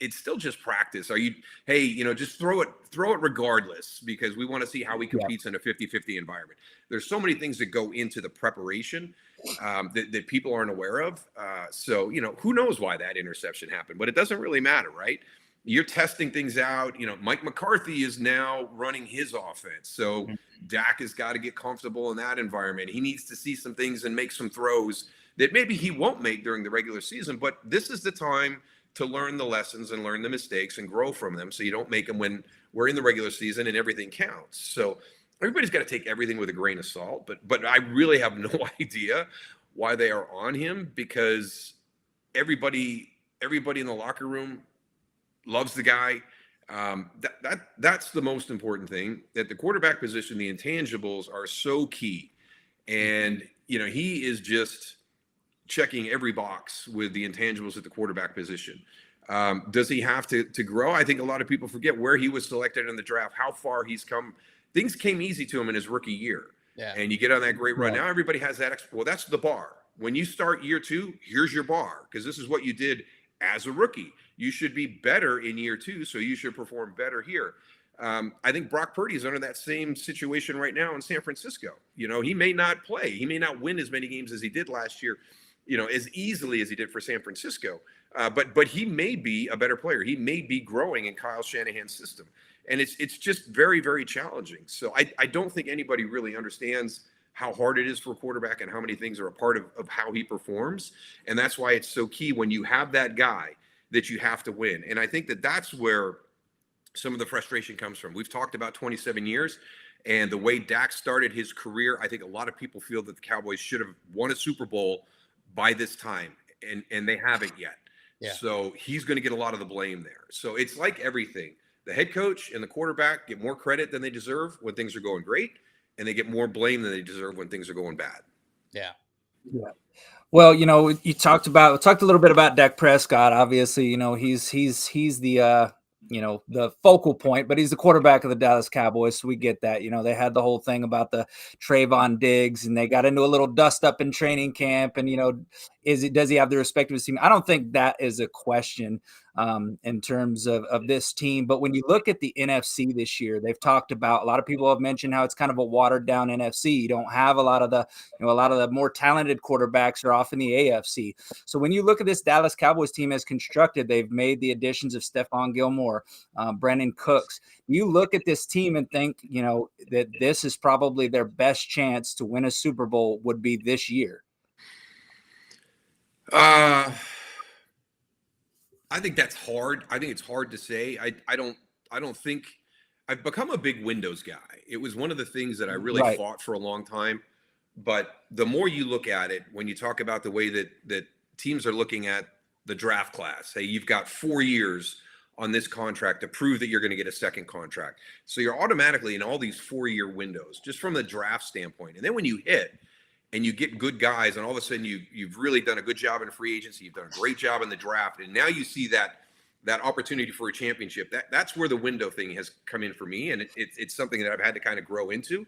It's still just practice. Are you, hey, just throw it regardless, because we want to see how he competes in a 50-50 environment. There's so many things that go into the preparation that people aren't aware of. So, who knows why that interception happened, but it doesn't really matter, right? You're testing things out. Mike McCarthy is now running his offense. So Dak has got to get comfortable in that environment. He needs to see some things and make some throws that maybe he won't make during the regular season, but this is the time to learn the lessons and learn the mistakes and grow from them, so you don't make them when we're in the regular season and everything counts. So everybody's got to take everything with a grain of salt, but I really have no idea why they are on him, because everybody in the locker room loves the guy. That's the most important thing. At the quarterback position, the intangibles are so key, and he is just checking every box with the intangibles at the quarterback position. Does he have to grow? I think a lot of people forget where he was selected in the draft, how far he's come. Things came easy to him in his rookie year. Yeah. And you get on that great run. Now everybody has that. Well, that's the bar. When you start year 2, here's your bar, because this is what you did as a rookie. You should be better in year 2, so you should perform better here. I think Brock Purdy is under that same situation right now in San Francisco. He may not play. He may not win as many games as he did last year, as easily as he did for San Francisco. But he may be a better player. He may be growing in Kyle Shanahan's system. And it's just very, very challenging. So I don't think anybody really understands how hard it is for a quarterback and how many things are a part of how he performs. And that's why it's so key when you have that guy that you have to win. And I think that's where some of the frustration comes from. We've talked about 27 years. And the way Dak started his career, I think a lot of people feel that the Cowboys should have won a Super Bowl by this time, and they haven't yet. Yeah. So he's going to get a lot of the blame there. So it's like everything. The head coach and the quarterback get more credit than they deserve when things are going great, and they get more blame than they deserve when things are going bad. Yeah. Yeah. Well, you talked a little bit about Dak Prescott. Obviously, he's the the focal point, but he's the quarterback of the Dallas Cowboys. So we get that. They had the whole thing about the Trayvon Diggs, and they got into a little dust up in training camp. And, does he have the respect of his team? I don't think that is a question in terms of this team. But when you look at the NFC this year, they've talked about, a lot of people have mentioned how it's kind of a watered down NFC. You don't have a lot of the more talented quarterbacks are off in the AFC. So when you look at this Dallas Cowboys team as constructed, they've made the additions of Stephon Gilmore, Brandon Cooks. You look at this team and think, that this is probably their best chance to win a Super Bowl would be this year. I think that's hard. I think it's hard to say. I don't think I've become a big Windows guy. It was one of the things that I really fought for a long time. But the more you look at it, when you talk about the way that teams are looking at the draft class, hey, you've got 4 years on this contract to prove that you're going to get a second contract. So you're automatically in all these 4-year windows, just from the draft standpoint. And then when you hit and you get good guys, and all of a sudden you've really done a good job in free agency, you've done a great job in the draft, and now you see that opportunity for a championship, that's where the window thing has come in for me, and it's something that I've had to kind of grow into.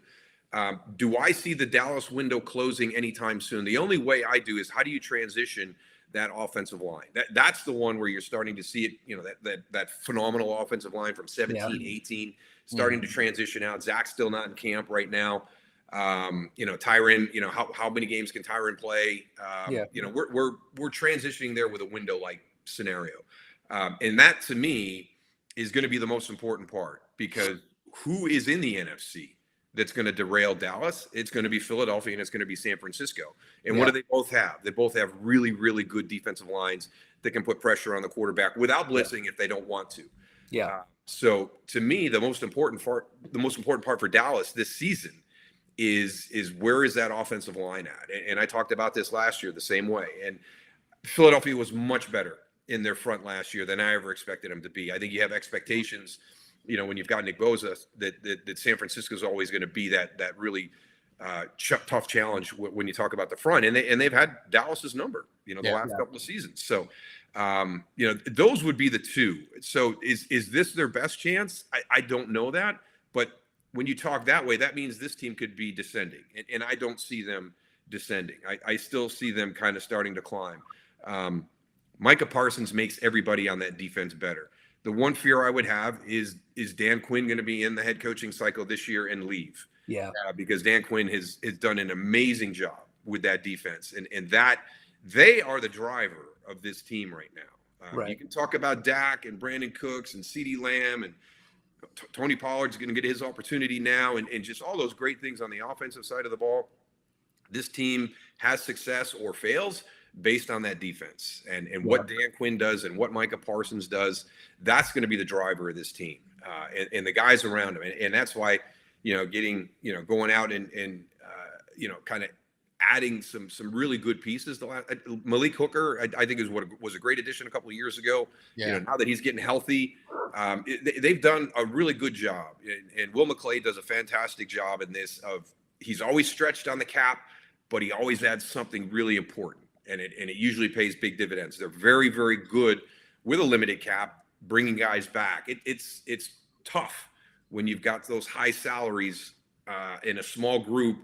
Do I see the Dallas window closing anytime soon? The only way I do is, how do you transition that offensive line? That's the one where you're starting to see it, you know, that phenomenal offensive line from 17, 18, starting to transition out. Zach's still not in camp right now. You know, Tyron, you know, how many games can Tyron play? You know, we're transitioning there with a window-like scenario. And that, to me, is going to be the most important part, because who is in the NFC that's going to derail Dallas? It's going to be Philadelphia, and it's going to be San Francisco. And what do they both have? They both have really, really good defensive lines that can put pressure on the quarterback without blitzing if they don't want to. So to me, the most important part for Dallas this season is where is that offensive line at? And I talked about this last year the same way. And Philadelphia was much better in their front last year than I ever expected them to be. I think you have expectations, you know, when you've got Nick Bosa, that San Francisco is always going to be that really tough challenge when you talk about the front. And they've had Dallas's number, you know, the last couple of seasons. So, you know, those would be the two. So is this their best chance? I don't know that. But when you talk that way, that means this team could be descending. And I don't see them descending. I still see them kind of starting to climb. Micah Parsons makes everybody on that defense better. The one fear I would have is Dan Quinn going to be in the head coaching cycle this year and leave? Because Dan Quinn has done an amazing job with that defense. And that they are the driver of this team right now. You can talk about Dak and Brandon Cooks and CeeDee Lamb, and Tony Pollard's going to get his opportunity now, and just all those great things on the offensive side of the ball. This team has success or fails based on that defense, and what Dan Quinn does and what Micah Parsons does. That's going to be the driver of this team, and the guys around him. And that's why, you know, getting, you know, going out and you know, kind of adding some really good pieces. Malik Hooker, I think, was a great addition a couple of years ago. You know, now that he's getting healthy, they've done a really good job. And Will McClay does a fantastic job in this. He's always stretched on the cap, but he always adds something really important. And it usually pays big dividends. They're very, very good with a limited cap, bringing guys back. It's tough when you've got those high salaries in a small group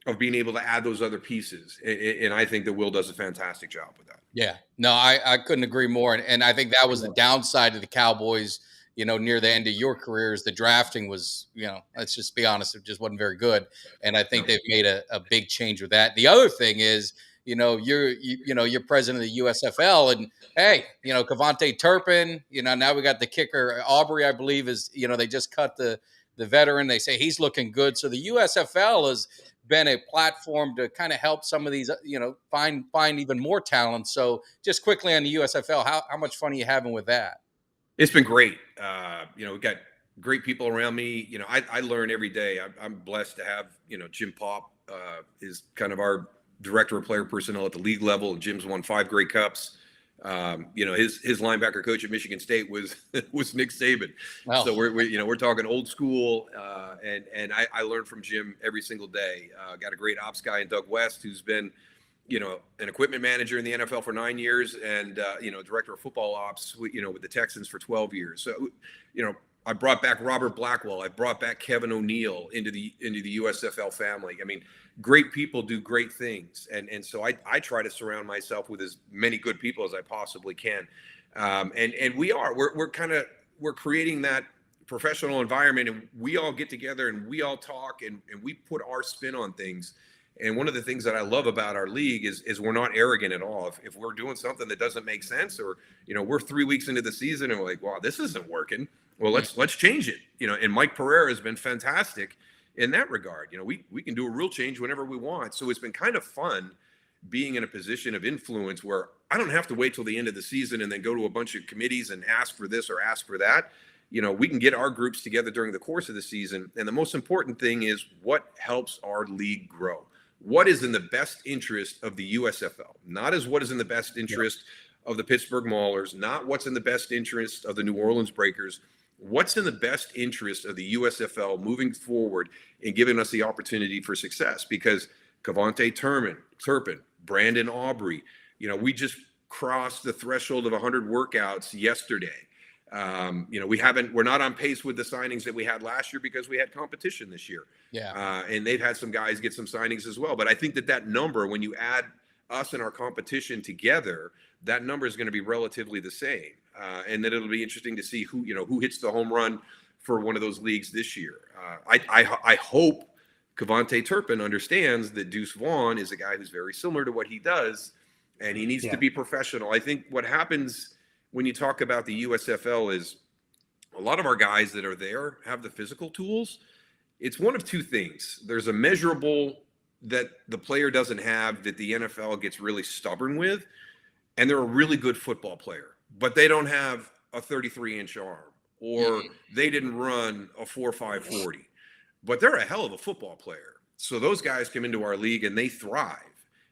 of being able to add those other pieces. And I think that Will does a fantastic job with that. Yeah, no, I couldn't agree more. And I think that was the downside of the Cowboys, you know, near the end of your careers. The drafting was, you know, let's just be honest, it just wasn't very good. And I think they've made a big change with that. The other thing is, you know, you're president of the USFL, and hey, you know, Cavante Turpin, you know, now we got the kicker Aubrey, I believe, is, you know, they just cut the veteran. They say he's looking good. So the USFL has been a platform to kind of help some of these, you know, find even more talent. So just quickly on the USFL, how much fun are you having with that? It's been great. You know, we've got great people around me. You know, I learn every day. I'm blessed to have, you know, Jim Pop is kind of our director of player personnel at the league level. Jim's won 5 Grey Cups. You know, his linebacker coach at Michigan State was Nick Saban. Wow. So we're talking old school, and I learn from Jim every single day. Got a great ops guy in Doug West, who's been, you know, an equipment manager in the NFL for 9 years, and you know, director of football ops, you know, with the Texans for 12 years. So, you know, I brought back Robert Blackwell. I brought back Kevin O'Neill into the USFL family. I mean, great people do great things. And so I try to surround myself with as many good people as I possibly can. And we're creating that professional environment, and we all get together and we all talk and we put our spin on things. And one of the things that I love about our league is we're not arrogant at all. If we're doing something that doesn't make sense, or, you know, we're 3 weeks into the season and we're like, wow, this isn't working. Well, let's change it. You know, and Mike Pereira has been fantastic in that regard. You know, we can do a real change whenever we want. So it's been kind of fun being in a position of influence where I don't have to wait till the end of the season and then go to a bunch of committees and ask for this or ask for that. You know, we can get our groups together during the course of the season. And the most important thing is what helps our league grow. What is in the best interest of the USFL, not as what is in the best interest of the Pittsburgh Maulers, not what's in the best interest of the New Orleans Breakers. What's in the best interest of the USFL moving forward and giving us the opportunity for success? Because Cavante Turpin, Brandon Aubrey, you know, we just crossed the threshold of 100 workouts yesterday. We're not on pace with the signings that we had last year because we had competition this year. Yeah. And they've had some guys get some signings as well. But I think that number, when you add us and our competition together, that number is going to be relatively the same. And then it'll be interesting to see who hits the home run for one of those leagues this year. I hope Cavante Turpin understands that Deuce Vaughn is a guy who's very similar to what he does, and he needs to be professional. I think what happens when you talk about the USFL is a lot of our guys that are there have the physical tools. It's one of two things. There's a measurable that the player doesn't have that the NFL gets really stubborn with, and they're a really good football player, but they don't have a 33-inch arm, or they didn't run a 4.5 40, but they're a hell of a football player. So those guys come into our league and they thrive.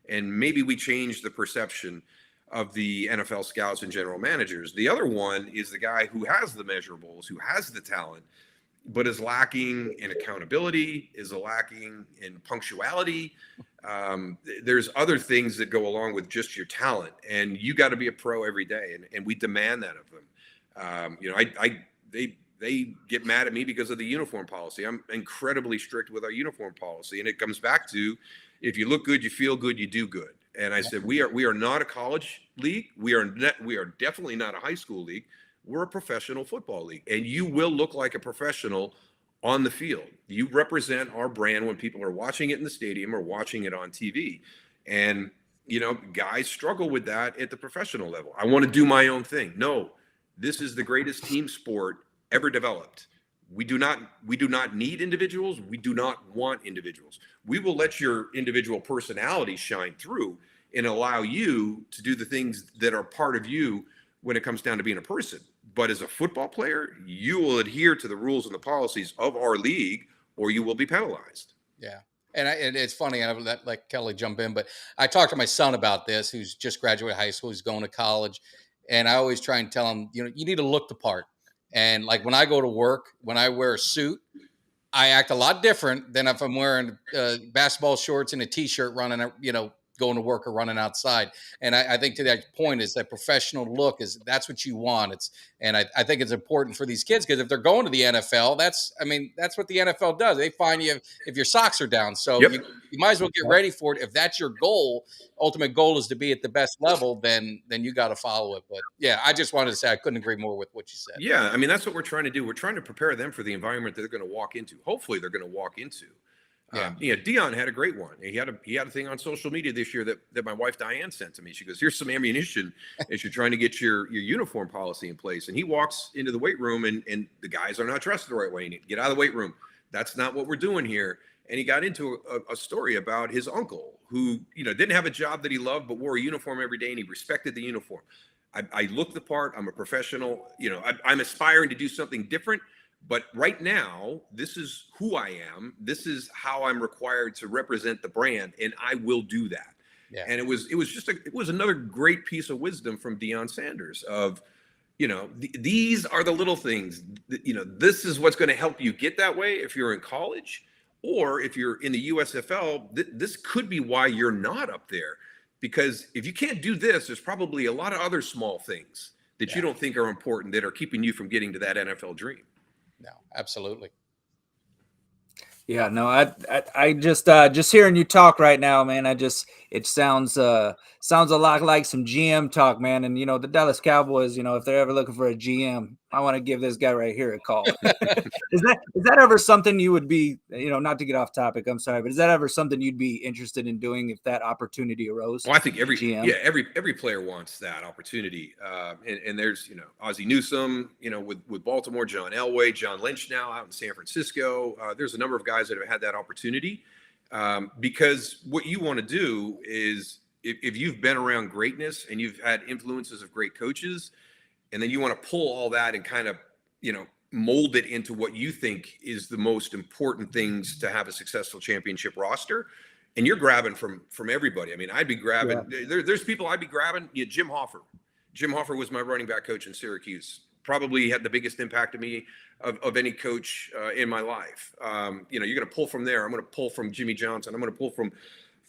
And maybe we change the perception of the NFL scouts and general managers. The other one is the guy who has the measurables, who has the talent, but is lacking in accountability, is lacking in punctuality. There's other things that go along with just your talent, and you got to be a pro every day, and we demand that of them. They get mad at me because of the uniform policy. I'm incredibly strict with our uniform policy, and it comes back to, if you look good, you feel good, you do good. And I said, we are not a college league. We are definitely not a high school league. We're a professional football league, and you will look like a professional on the field. You represent our brand when people are watching it in the stadium or watching it on TV. And, guys struggle with that at the professional level. I want to do my own thing. No, this is the greatest team sport ever developed. We do not need individuals. We do not want individuals. We will let your individual personality shine through and allow you to do the things that are part of you when it comes down to being a person. But as a football player, you will adhere to the rules and the policies of our league, or you will be penalized. Yeah. And it's funny, and I would let Kelly jump in, but I talked to my son about this, who's just graduated high school, he's going to college. And I always try and tell him, you need to look the part. And like when I go to work, when I wear a suit, I act a lot different than if I'm wearing basketball shorts and a t-shirt running, going to work or running outside. And I think to that point is that professional look that's what you want. I think it's important for these kids, because if they're going to the NFL, that's what the NFL does. They find you if your socks are down. So you might as well get ready for it. If that's your goal, ultimate goal is to be at the best level, then you got to follow it. But yeah, I just wanted to say I couldn't agree more with what you said. Yeah, that's what we're trying to do. We're trying to prepare them for the environment that they're going to walk into. Hopefully they're going to walk into. Dion had a great one. He had a thing on social media this year that my wife Diane sent to me. She goes, "Here's some ammunition as you're trying to get your uniform policy in place." And he walks into the weight room, and the guys are not dressed the right way. And get out of the weight room. That's not what we're doing here. And he got into a story about his uncle who didn't have a job that he loved, but wore a uniform every day, and he respected the uniform. I look the part. I'm a professional. I'm aspiring to do something different. But right now, this is who I am. This is how I'm required to represent the brand, and I will do that. Yeah. And it was another great piece of wisdom from Deion Sanders of, these are the little things. This is what's going to help you get that way if you're in college, or if you're in the USFL. This could be why you're not up there, because if you can't do this, there's probably a lot of other small things that you don't think are important that are keeping you from getting to that NFL dream. No, absolutely. Yeah, no, I just hearing you talk right now, man. It sounds a lot like some GM talk, man. And the Dallas Cowboys, if they're ever looking for a GM, I want to give this guy right here a call. Is that ever something you would be, not to get off topic, I'm sorry, but is that ever something you'd be interested in doing if that opportunity arose? Well, I think every GM? every player wants that opportunity. And there's, Ozzie Newsome, with Baltimore, John Elway, John Lynch now out in San Francisco. There's a number of guys that have had that opportunity, because what you want to do is if you've been around greatness and you've had influences of great coaches, and then you want to pull all that and kind of, mold it into what you think is the most important things to have a successful championship roster. And you're grabbing from everybody. I'd be grabbing, there's people I'd be grabbing. Jim Hoffer. Jim Hoffer was my running back coach in Syracuse. Probably had the biggest impact to me of any coach in my life. You're going to pull from there. I'm going to pull from Jimmy Johnston. I'm going to pull from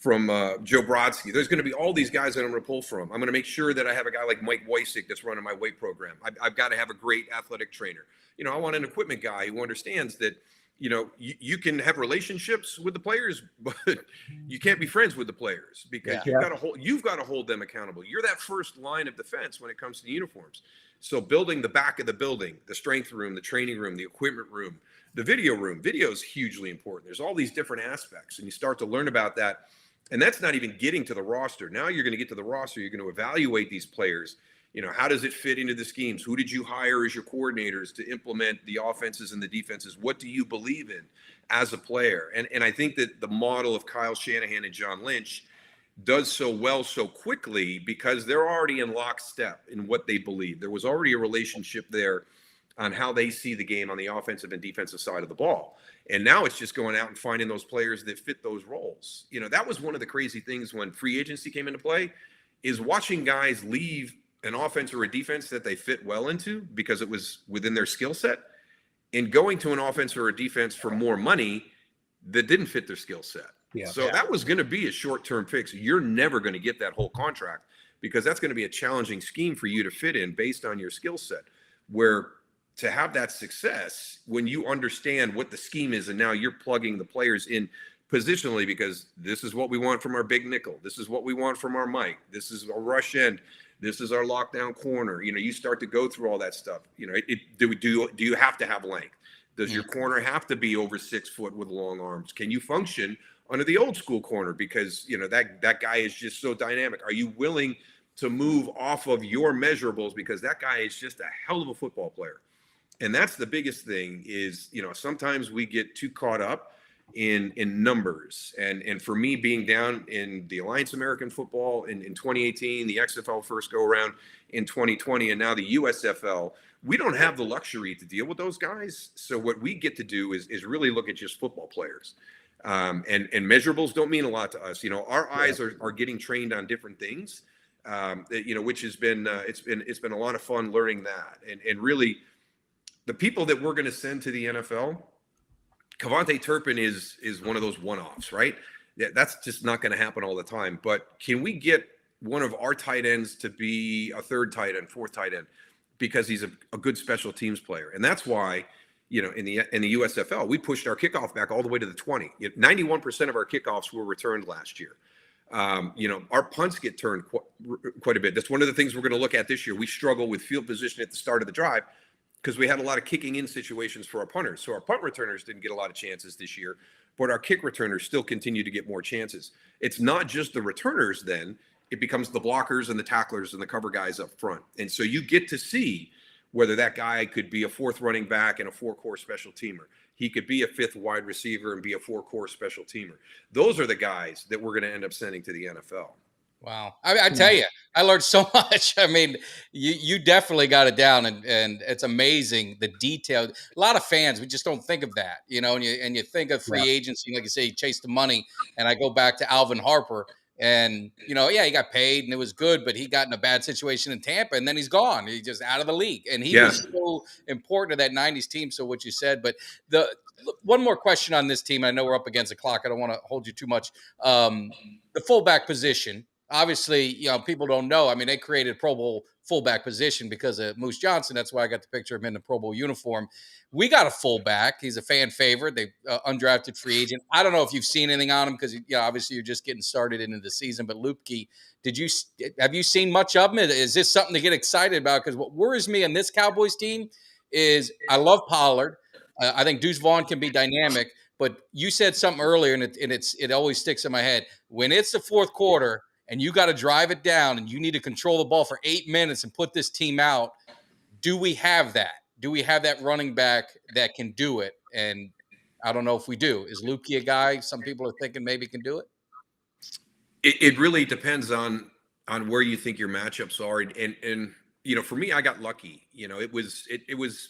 Joe Brodsky. There's going to be all these guys that I'm going to pull from. I'm going to make sure that I have a guy like Mike Wysick that's running my weight program. I've got to have a great athletic trainer. I want an equipment guy who understands that, you can have relationships with the players, but you can't be friends with the players because you've got to hold them accountable. You're that first line of defense when it comes to the uniforms. So building the back of the building, the strength room, the training room, the equipment room, the video room. Video is hugely important. There's all these different aspects, and you start to learn about that. And that's not even getting to the roster. Now you're going to get to the roster. You're going to evaluate these players. How does it fit into the schemes? Who did you hire as your coordinators to implement the offenses and the defenses? What do you believe in as a player? And I think that the model of Kyle Shanahan and John Lynch does so well so quickly because they're already in lockstep in what they believe. There was already a relationship there on how they see the game on the offensive and defensive side of the ball. And now it's just going out and finding those players that fit those roles. That was one of the crazy things when free agency came into play, is watching guys leave an offense or a defense that they fit well into because it was within their skill set, and going to an offense or a defense for more money that didn't fit their skill set. So that was going to be a short-term fix. You're never going to get that whole contract because that's going to be a challenging scheme for you to fit in based on your skill set. Where to have that success when you understand what the scheme is and now you're plugging the players in positionally because this is what we want from our big nickel. This is what we want from our Mike. This is a rush end. This is our lockdown corner. You start to go through all that stuff. Do you have to have length? Does your corner have to be over 6 foot with long arms? Can you function under the old school corner because, that guy is just so dynamic? Are you willing to move off of your measurables because that guy is just a hell of a football player? And that's the biggest thing is, sometimes we get too caught up in numbers. And for me, being down in the Alliance American Football in 2018, the XFL first go around in 2020, and now the USFL, we don't have the luxury to deal with those guys. So what we get to do is really look at just football players. And measurables don't mean a lot to us. Our eyes are getting trained on different things, which has been, it's been a lot of fun learning that. And really, the people that we're going to send to the NFL, Kavontae Turpin is one of those one-offs, right? That's just not going to happen all the time. But can we get one of our tight ends to be a third tight end, fourth tight end, because he's a good special teams player? And that's why, in the USFL, we pushed our kickoff back all the way to the 20. 91% of our kickoffs were returned last year. Our punts get turned quite a bit. That's one of the things we're going to look at this year. We struggle with field position at the start of the drive because we had a lot of kicking in situations for our punters. So our punt returners didn't get a lot of chances this year, but our kick returners still continue to get more chances. It's not just the returners then, it becomes the blockers and the tacklers and the cover guys up front. And so you get to see whether that guy could be a fourth running back and a four-core special teamer. He could be a fifth wide receiver and be a four-core special teamer. Those are the guys that we're going to end up sending to the NFL. Wow. I tell you, I learned so much. I mean, you definitely got it down, and it's amazing the detail. A lot of fans, we just don't think of that, and you think of free agency, like you say, you chase the money. And I go back to Alvin Harper, and he got paid and it was good, but he got in a bad situation in Tampa, and then he's gone. He's just out of the league, and he was so important to that 90s team. So what you said, but one more question on this team. I know we're up against the clock. I don't want to hold you too much. The fullback position. Obviously, people don't know. I mean, they created Pro Bowl fullback position because of Moose Johnston. That's why I got the picture of him in the Pro Bowl uniform. We got a fullback. He's a fan favorite. They undrafted free agent. I don't know if you've seen anything on him because obviously you're just getting started into the season. But Lupke, have you seen much of him? Is this something to get excited about? Because what worries me on this Cowboys team is I love Pollard. I think Deuce Vaughn can be dynamic. But you said something earlier, and it always sticks in my head. When it's the fourth quarter and you got to drive it down and you need to control the ball for 8 minutes and put this team out, do we have that? Do we have that running back that can do it? And I don't know if we do. Is Lupke a guy some people are thinking maybe can do it? It really depends on where you think your matchups are. And for me, I got lucky. It was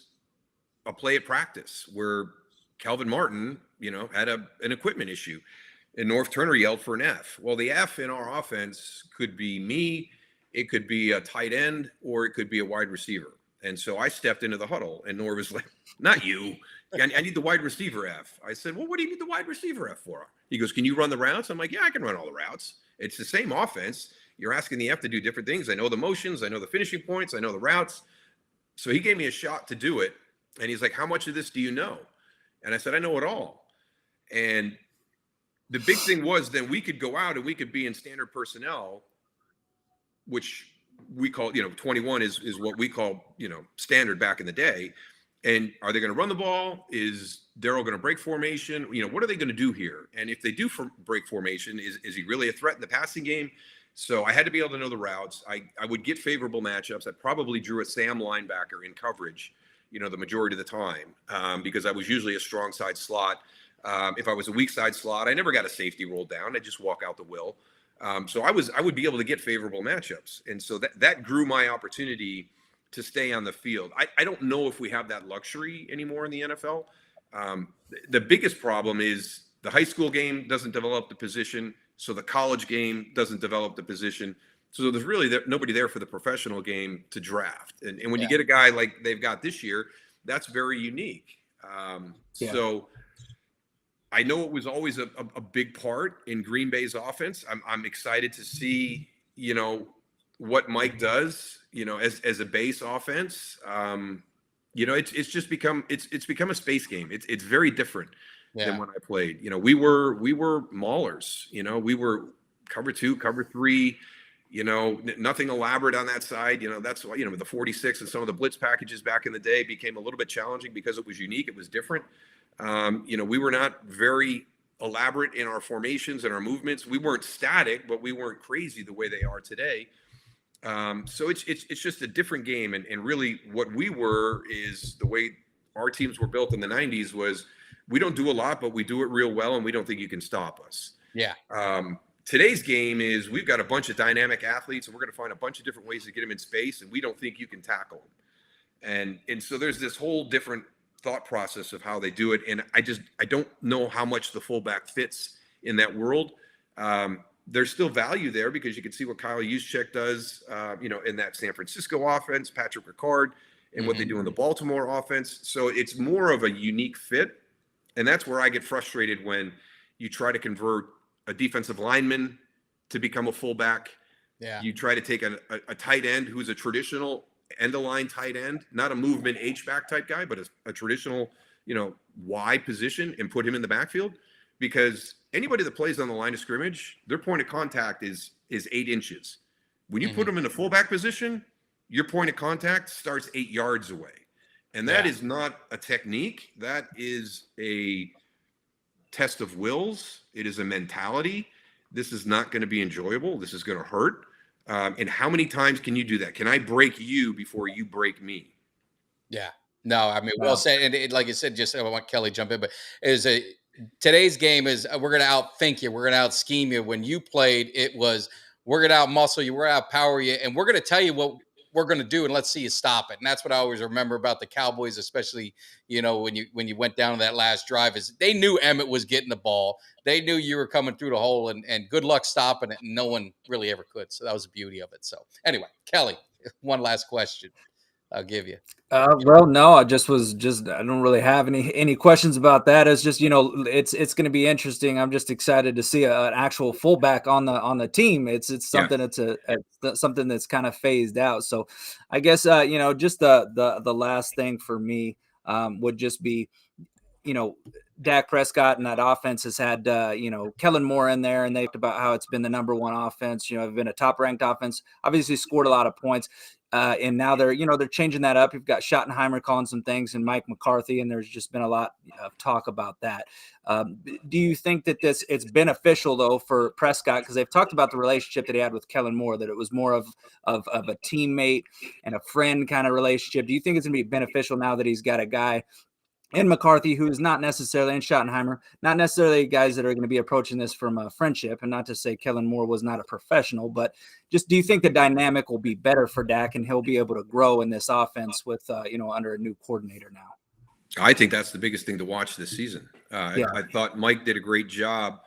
a play at practice where Calvin Martin, had an equipment issue. And North Turner yelled for an F. Well, the F in our offense could be me, it could be a tight end, or it could be a wide receiver. And so I stepped into the huddle, and Nor was like, "Not you. I need the wide receiver F." I said, "Well, what do you need the wide receiver F for?" He goes, "Can you run the routes?" I'm like, "Yeah, I can run all the routes. It's the same offense. You're asking the F to do different things. I know the motions. I know the finishing points. I know the routes." So he gave me a shot to do it. And he's like, "How much of this do you know?" And I said, "I know it all." And the big thing was then we could go out and we could be in standard personnel, which we call, 21 is what we call, standard back in the day. And are they going to run the ball? Is Daryl going to break formation? What are they going to do here? And if they do break formation, is he really a threat in the passing game? So I had to be able to know the routes. I would get favorable matchups. I probably drew a Sam linebacker in coverage, the majority of the time, because I was usually a strong side slot. If I was a weak side slot, I never got a safety rolled down. I just walk out the will. So I would be able to get favorable matchups. And so that grew my opportunity to stay on the field. I don't know if we have that luxury anymore in the NFL. The biggest problem is the high school game doesn't develop the position. So the college game doesn't develop the position. So there's really nobody there for the professional game to draft. And when you get a guy like they've got this year, that's very unique. So I know it was always a big part in Green Bay's offense. I'm excited to see, what Mike does, as a base offense. It's just become a space game. It's very different than when I played. We were maulers. We were cover 2, cover 3. Nothing elaborate on that side. That's why, the 46 and some of the blitz packages back in the day became a little bit challenging because it was unique. It was different. We were not very elaborate in our formations and our movements. We weren't static, but we weren't crazy the way they are today. So it's just a different game. And really what we were is the way our teams were built in the 90s was we don't do a lot, but we do it real well. And we don't think you can stop us. Yeah. Today's game is we've got a bunch of dynamic athletes and we're going to find a bunch of different ways to get them in space. And we don't think you can tackle them. And so there's this whole different thought process of how they do it. And I don't know how much the fullback fits in that world. There's still value there because you can see what Kyle Juszczyk does, in that San Francisco offense, Patrick Ricard, and what they do in the Baltimore offense. So it's more of a unique fit. And that's where I get frustrated when you try to convert a defensive lineman to become a fullback. Yeah. You try to take a tight end who's a traditional end-of-line tight end, not a movement H-back type guy, but a traditional, Y position and put him in the backfield. Because anybody that plays on the line of scrimmage, their point of contact is 8 inches. When you put them in the fullback position, your point of contact starts 8 yards away. And that is not a technique. That is a test of wills. It is a mentality. This is not going to be enjoyable. This is going to hurt. And how many times can you do that? Can I break you before you break me? Yeah. No, I mean, well said. And like you said, just I want Kelly to jump in, but today's game is we're going to outthink you. We're going to out scheme you. When you played, it was we're going to out muscle you. We're going to out power you. And we're going to tell you what we're going to do. And let's see you stop it. And that's what I always remember about the Cowboys, especially, when you went down to that last drive, is they knew Emmitt was getting the ball. They knew you were coming through the hole and good luck stopping it. And no one really ever could. So that was the beauty of it. So anyway, Kelly, one last question I'll give you. Well, no, I don't really have any questions about that. It's just, it's going to be interesting. I'm just excited to see an actual fullback on the team. It's something it's something that's kind of phased out. So I guess, just the last thing for me would just be, Dak Prescott and that offense has had, Kellen Moore in there, and they talked about how it's been the number 1 offense, been a top ranked offense, obviously scored a lot of points. And now they're changing that up. You've got Schottenheimer calling some things and Mike McCarthy, and there's just been a lot of talk about that. Do you think that it's beneficial though for Prescott? Because they've talked about the relationship that he had with Kellen Moore, that it was more of a teammate and a friend kind of relationship. Do you think it's gonna be beneficial now that he's got a guy and McCarthy, who's not necessarily, and Schottenheimer, not necessarily guys that are going to be approaching this from a friendship, and not to say Kellen Moore was not a professional, but just do you think the dynamic will be better for Dak and he'll be able to grow in this offense with, under a new coordinator now? I think that's the biggest thing to watch this season. I thought Mike did a great job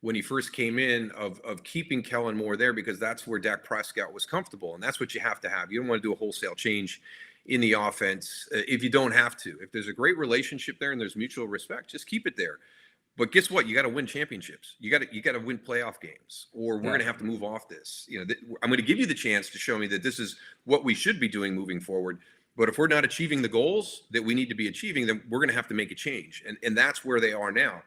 when he first came in of keeping Kellen Moore there, because that's where Dak Prescott was comfortable. And that's what you have to have. You don't want to do a wholesale change in the offense if you don't have to. If there's a great relationship there and there's mutual respect, just keep it there. But guess what? You got to win championships. You got to win playoff games, or we're going to have to move off this. I'm going to give you the chance to show me that this is what we should be doing moving forward. But if we're not achieving the goals that we need to be achieving, then we're going to have to make a change. And that's where they are now.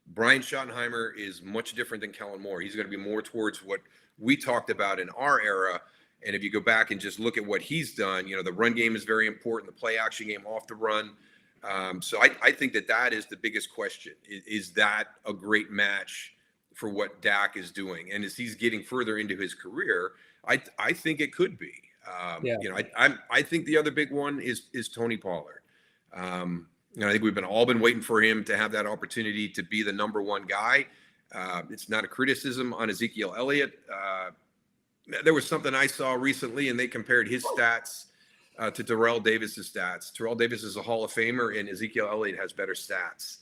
Brian Schottenheimer is much different than Kellen Moore. He's going to be more towards what we talked about in our era. And if you go back and just look at what he's done, the run game is very important, the play action game off the run. So I think that is the biggest question. Is that a great match for what Dak is doing? And as he's getting further into his career, I think it could be. I think the other big one is Tony Pollard. I think we've all been waiting for him to have that opportunity to be the number one guy. It's not a criticism on Ezekiel Elliott. There was something I saw recently, and they compared his stats to Terrell Davis's stats. Terrell Davis is a Hall of Famer, and Ezekiel Elliott has better stats.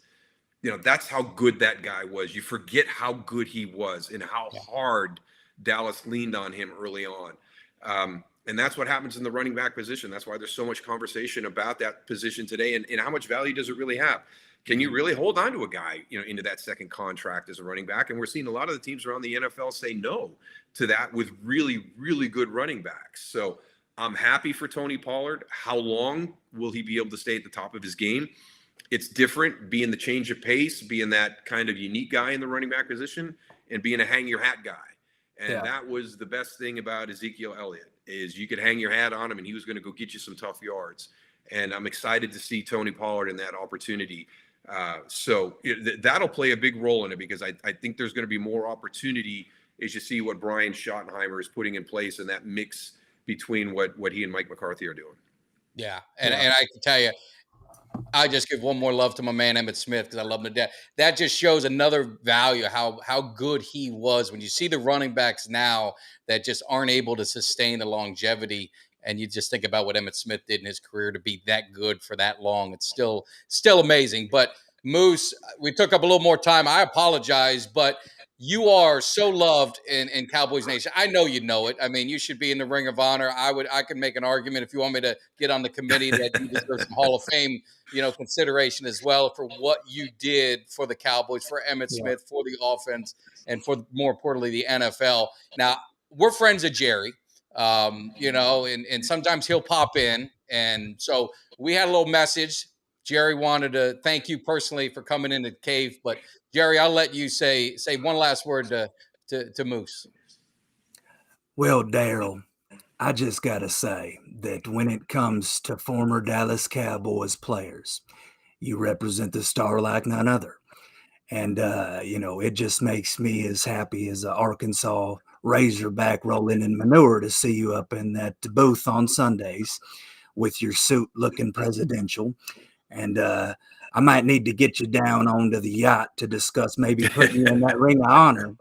That's how good that guy was. You forget how good he was and how hard Dallas leaned on him early on. And that's what happens in the running back position. That's why there's so much conversation about that position today and how much value does it really have? Can you really hold on to a guy, into that second contract as a running back? And we're seeing a lot of the teams around the NFL say no to that with really, really good running backs. So I'm happy for Tony Pollard. How long will he be able to stay at the top of his game? It's different being the change of pace, being that kind of unique guy in the running back position, and being a hang your hat guy. And that was the best thing about Ezekiel Elliott, is you could hang your hat on him and he was going to go get you some tough yards. And I'm excited to see Tony Pollard in that opportunity. So that'll play a big role in it, because I think there's going to be more opportunity as you see what Brian Schottenheimer is putting in place and that mix between what he and Mike McCarthy are doing. Yeah. And I can tell you, I just give one more love to my man, Emmitt Smith, because I love him to death. That just shows another value, how good he was. When you see the running backs now that just aren't able to sustain the longevity, and you just think about what Emmitt Smith did in his career to be that good for that long, it's still amazing. But Moose, we took up a little more time. I apologize, but you are so loved in Cowboys Nation. I know you know it. I mean, you should be in the Ring of Honor. I could make an argument, if you want me to get on the committee, that you deserve some Hall of Fame, consideration as well for what you did for the Cowboys, for Emmitt Smith, for the offense, and for, more importantly, the NFL. Now, we're friends of Jerry, and sometimes he'll pop in. And so we had a little message. Jerry wanted to thank you personally for coming into the cave, but Jerry, I'll let you say one last word to Moose. Well, Daryl, I just got to say that when it comes to former Dallas Cowboys players, you represent the star like none other. And, it just makes me as happy as an Arkansas Razorback rolling in manure to see you up in that booth on Sundays with your suit looking presidential. And I might need to get you down onto the yacht to discuss maybe putting you in that Ring of Honor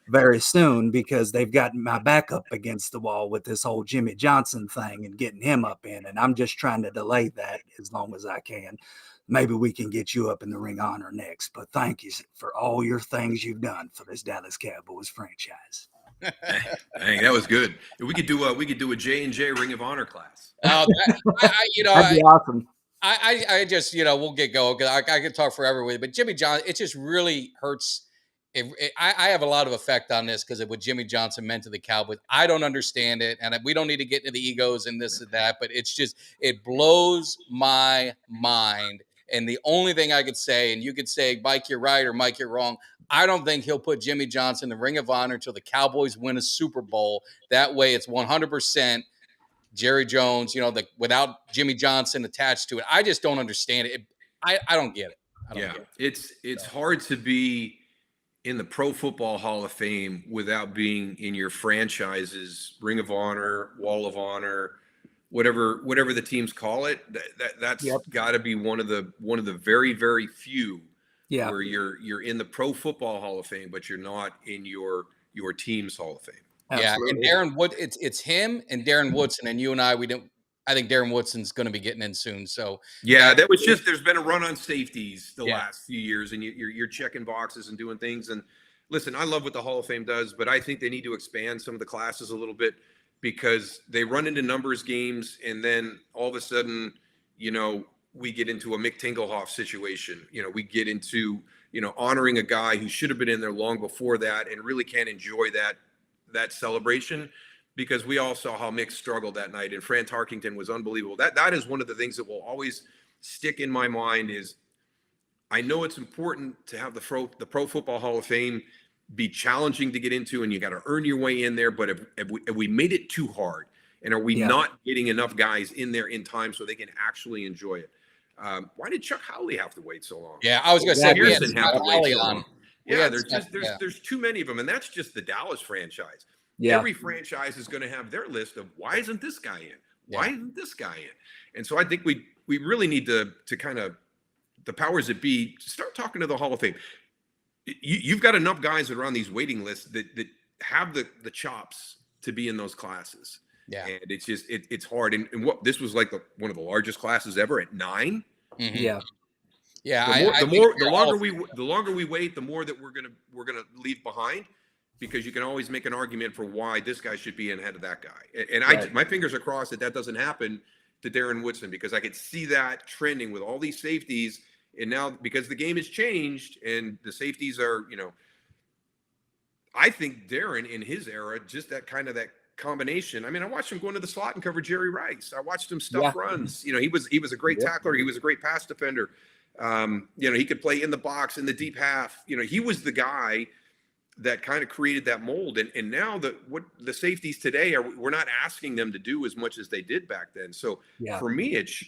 very soon, because they've got my back up against the wall with this whole Jimmy Johnson thing and getting him up in. And I'm just trying to delay that as long as I can. Maybe we can get you up in the Ring of Honor next. But thank you for all your things you've done for this Dallas Cowboys franchise. Dang, that was good. We could do a J&J Ring of Honor class. That'd be awesome. I just, we'll get going, because I could talk forever with it. But Jimmy Johnson, it just really hurts. I have a lot of effect on this because of what Jimmy Johnson meant to the Cowboys. I don't understand it, and we don't need to get into the egos and this and that, but it blows my mind. And the only thing I could say, and you could say, Mike, you're right, or Mike, you're wrong, I don't think he'll put Jimmy Johnson in the Ring of Honor until the Cowboys win a Super Bowl. That way it's 100% Jerry Jones, without Jimmy Johnson attached to it. I just don't understand it. I don't get it. It's hard to be in the Pro Football Hall of Fame without being in your franchise's Ring of Honor, Wall of Honor, whatever the teams call it. That's got to be one of the very, very few where you're in the Pro Football Hall of Fame, but you're not in your team's Hall of Fame. Absolutely. Yeah, and Darren Wood, it's him and Darren Woodson, and you and I didn't. I think Darren Woodson's going to be getting in soon. So that was just. There's been a run on safeties the last few years, and you're checking boxes and doing things. And listen, I love what the Hall of Fame does, but I think they need to expand some of the classes a little bit. because they run into numbers games, and then all of a sudden, we get into a Mick Tingelhoff situation. We get into, honoring a guy who should have been in there long before that and really can't enjoy that celebration, because we all saw how Mick struggled that night, and Fran Tarkington was unbelievable. That is one of the things that will always stick in my mind. Is I know it's important to have the Pro Football Hall of Fame be challenging to get into, and you got to earn your way in there. But have we made it too hard, and are we not getting enough guys in there in time so they can actually enjoy it? Why did Chuck Howley have to wait so long? Yeah, I was going to say Pearson have to wait so long. Yeah, there's there's too many of them, and that's just the Dallas franchise. Yeah. Every franchise is going to have their list of why isn't this guy in? Why isn't this guy in? And so I think we really need to kind of, the powers that be, start talking to the Hall of Fame. You've got enough guys that are on these waiting lists that have the chops to be in those classes. Yeah. And it's just it's hard. And what this was like one of the largest classes ever at 9. Mm-hmm. Yeah. Yeah. The longer we wait, the more that we're gonna leave behind, because you can always make an argument for why this guy should be ahead of that guy. And my fingers are crossed that doesn't happen to Darren Woodson, because I could see that trending with all these safeties. And now, because the game has changed and the safeties are, I think Darren in his era, just that combination. I mean, I watched him go into the slot and cover Jerry Rice. I watched him stuff runs. He was a great tackler. He was a great pass defender. He could play in the box, in the deep half. He was the guy that kind of created that mold. And now what the safeties today we're not asking them to do as much as they did back then. So for me, it's,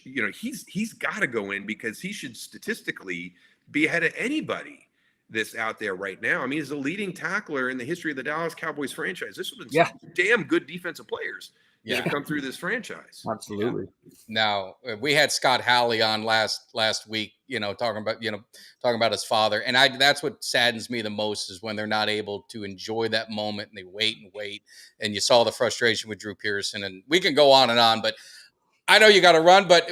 he's got to go in, because he should statistically be ahead of anybody that's out there right now. I mean, he's the leading tackler in the history of the Dallas Cowboys franchise. This was some damn good defensive players that have come through this franchise. Absolutely. Now, we had Scott Howley on last week, talking about his father. And that's what saddens me the most, is when they're not able to enjoy that moment and they wait and wait. And you saw the frustration with Drew Pearson, and we can go on, but I know you got to run, but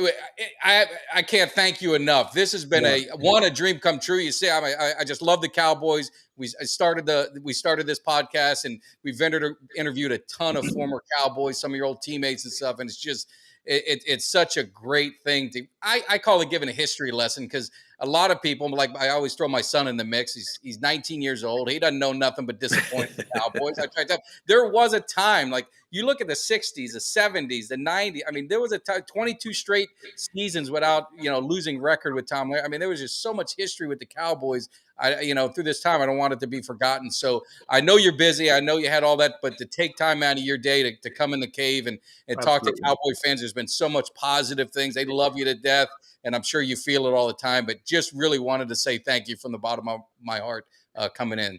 I can't thank you enough. This has been a dream come true. You see, I just love the Cowboys. We started this podcast, and we've interviewed a ton of former Cowboys, some of your old teammates and stuff. And it's just, it's such a great thing I call it giving a history lesson, because a lot of people, like, I always throw my son in the mix. He's 19 years old. He doesn't know nothing but disappointing the Cowboys. I try to tell him, there was a time, like, you look at the 60s, the 70s, the 90s. I mean, there was a time, 22 straight seasons without, losing record with Tom. I mean, there was just so much history with the Cowboys. Through this time, I don't want it to be forgotten. So I know you're busy. I know you had all that, but to take time out of your day to come in the cave and talk to Cowboy fans, there's been so much positive things. They love you to death, and I'm sure you feel it all the time. But just really wanted to say thank you from the bottom of my heart coming in.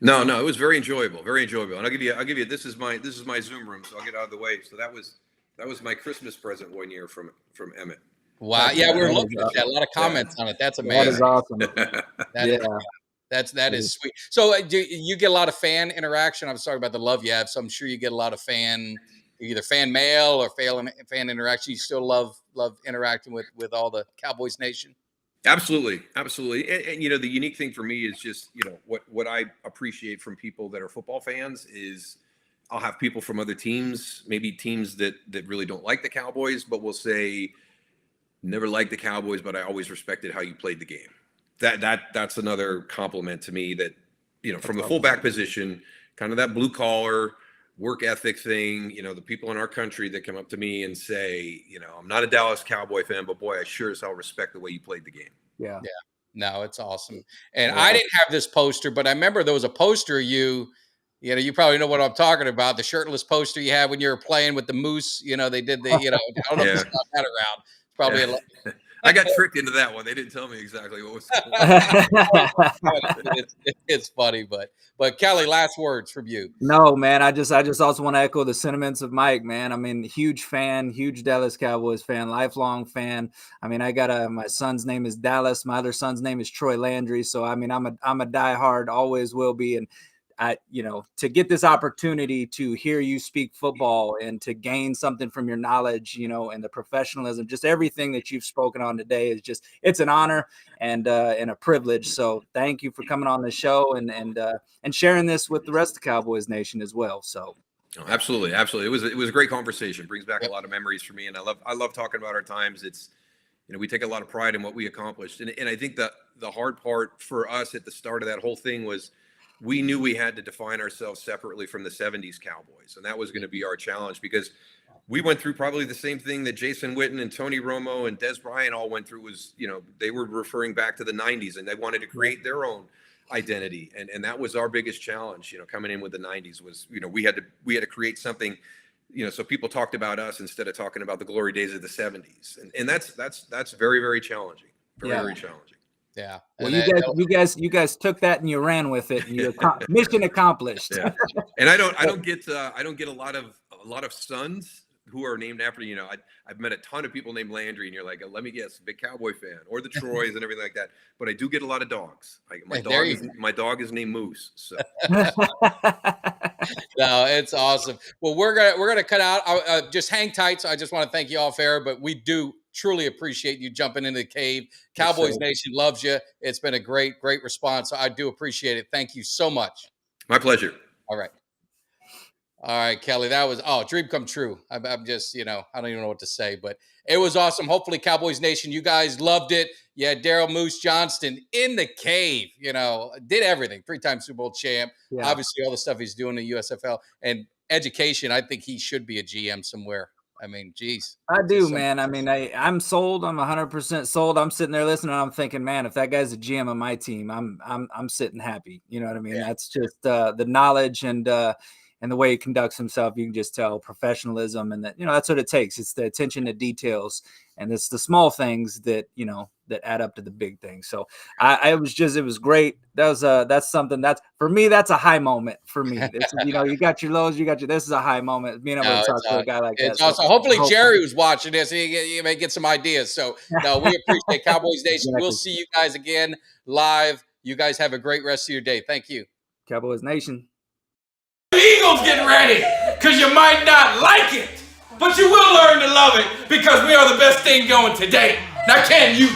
No, it was very enjoyable, very enjoyable. And I'll give you this is my Zoom room, so I'll get out of the way. So that was my Christmas present one year from Emmitt. Wow. Yeah, we were looking at that. A lot of comments on it. That's amazing. That is awesome. That is sweet. So do you get a lot of fan interaction? I'm sorry about the love you have. So I'm sure you get a lot of either fan mail or fan interaction. You still love interacting with all the Cowboys Nation? Absolutely. And the unique thing for me is just, what I appreciate from people that are football fans is I'll have people from other teams, maybe teams that really don't like the Cowboys, but will say, never liked the Cowboys, but I always respected how you played the game. That's another compliment to me, that, from the fullback position, kind of that blue collar work ethic thing, the people in our country that come up to me and say, I'm not a Dallas Cowboy fan, but boy, I sure as hell respect the way you played the game. Yeah. No, it's awesome. And I didn't have this poster, but I remember there was a poster you probably know what I'm talking about, the shirtless poster you had when you were playing with the Moose. They did the, I don't know if you got that around. It's probably I got tricked into that one. They didn't tell me exactly what was going on. It's funny, but Kelly, last words from you. No, man, I just also want to echo the sentiments of Mike, man. I mean, huge fan, huge Dallas Cowboys fan, lifelong fan. I mean, I got my son's name is Dallas. My other son's name is Troy Landry. So, I mean, I'm a diehard, always will be. And to get this opportunity to hear you speak football and to gain something from your knowledge, and the professionalism, just everything that you've spoken on today is it's an honor and a privilege. So thank you for coming on the show and sharing this with the rest of Cowboys Nation as well. So Oh, absolutely, absolutely. It was a great conversation. Brings back Yep. a lot of memories for me, and I love talking about our times. It's, you know, we take a lot of pride in what we accomplished, and I think that the hard part for us at the start of that whole thing was we knew we had to define ourselves separately from the '70s Cowboys, and that was going to be our challenge because we went through probably the same thing that Jason Witten and Tony Romo and Des Bryant all went through. Was, you know, they were referring back to the '90s and they wanted to create their own identity, and that was our biggest challenge, you know, coming in with the '90s was, you know, we had to create something, you know, so people talked about us instead of talking about the glory days of the '70s, and that's very, very challenging, very challenging. Yeah. Well, And you guys took that and you ran with it, and you mission accomplished. Yeah, and I don't get a lot of sons who are named after, you know, I've met a ton of people named Landry, and you're like, let me guess, big Cowboy fan, or the Troys and everything like that. But I do get a lot of dogs. Like my dog is named Moose. So no, it's awesome. Well, we're gonna cut out. Just hang tight. So I just want to thank you off air, but we do truly appreciate you jumping into the cave. Cowboys Nation loves you. It's been a great response. So I do appreciate it. Thank you so much. my pleasure. All right. All right, Kelly, that was dream come true. I'm just, you know, I don't even know what to say, but it was awesome. Hopefully, Cowboys Nation, you guys loved it. Yeah, Daryl Moose Johnston in the cave, you know, did everything. 3-time Super Bowl champ. Yeah. Obviously, all the stuff he's doing in the USFL and education. I think he should be a GM somewhere. I mean, geez. I do, man. I mean, I'm sold. I'm 100% sold. I'm sitting there listening. I'm thinking, man, if that guy's a GM on my team, I'm sitting happy. You know what I mean? Yeah. That's just the knowledge and the way he conducts himself. You can just tell professionalism, and that, you know, that's what it takes. It's the attention to details, and it's the small things that, you know, that add up to the big things. So it was great. That's something that's, for me, that's a high moment for me. It's, you know, you got your lows, this is a high moment. Being able to talk to a guy like that. It's awesome. Hopefully Jerry was watching this. He may get some ideas. So no, we appreciate Cowboys Nation. Exactly. We'll see you guys again live. You guys have a great rest of your day. Thank you. Cowboys Nation. The Eagles get ready, because you might not like it, but you will learn to love it, because we are the best thing going today. Now, can you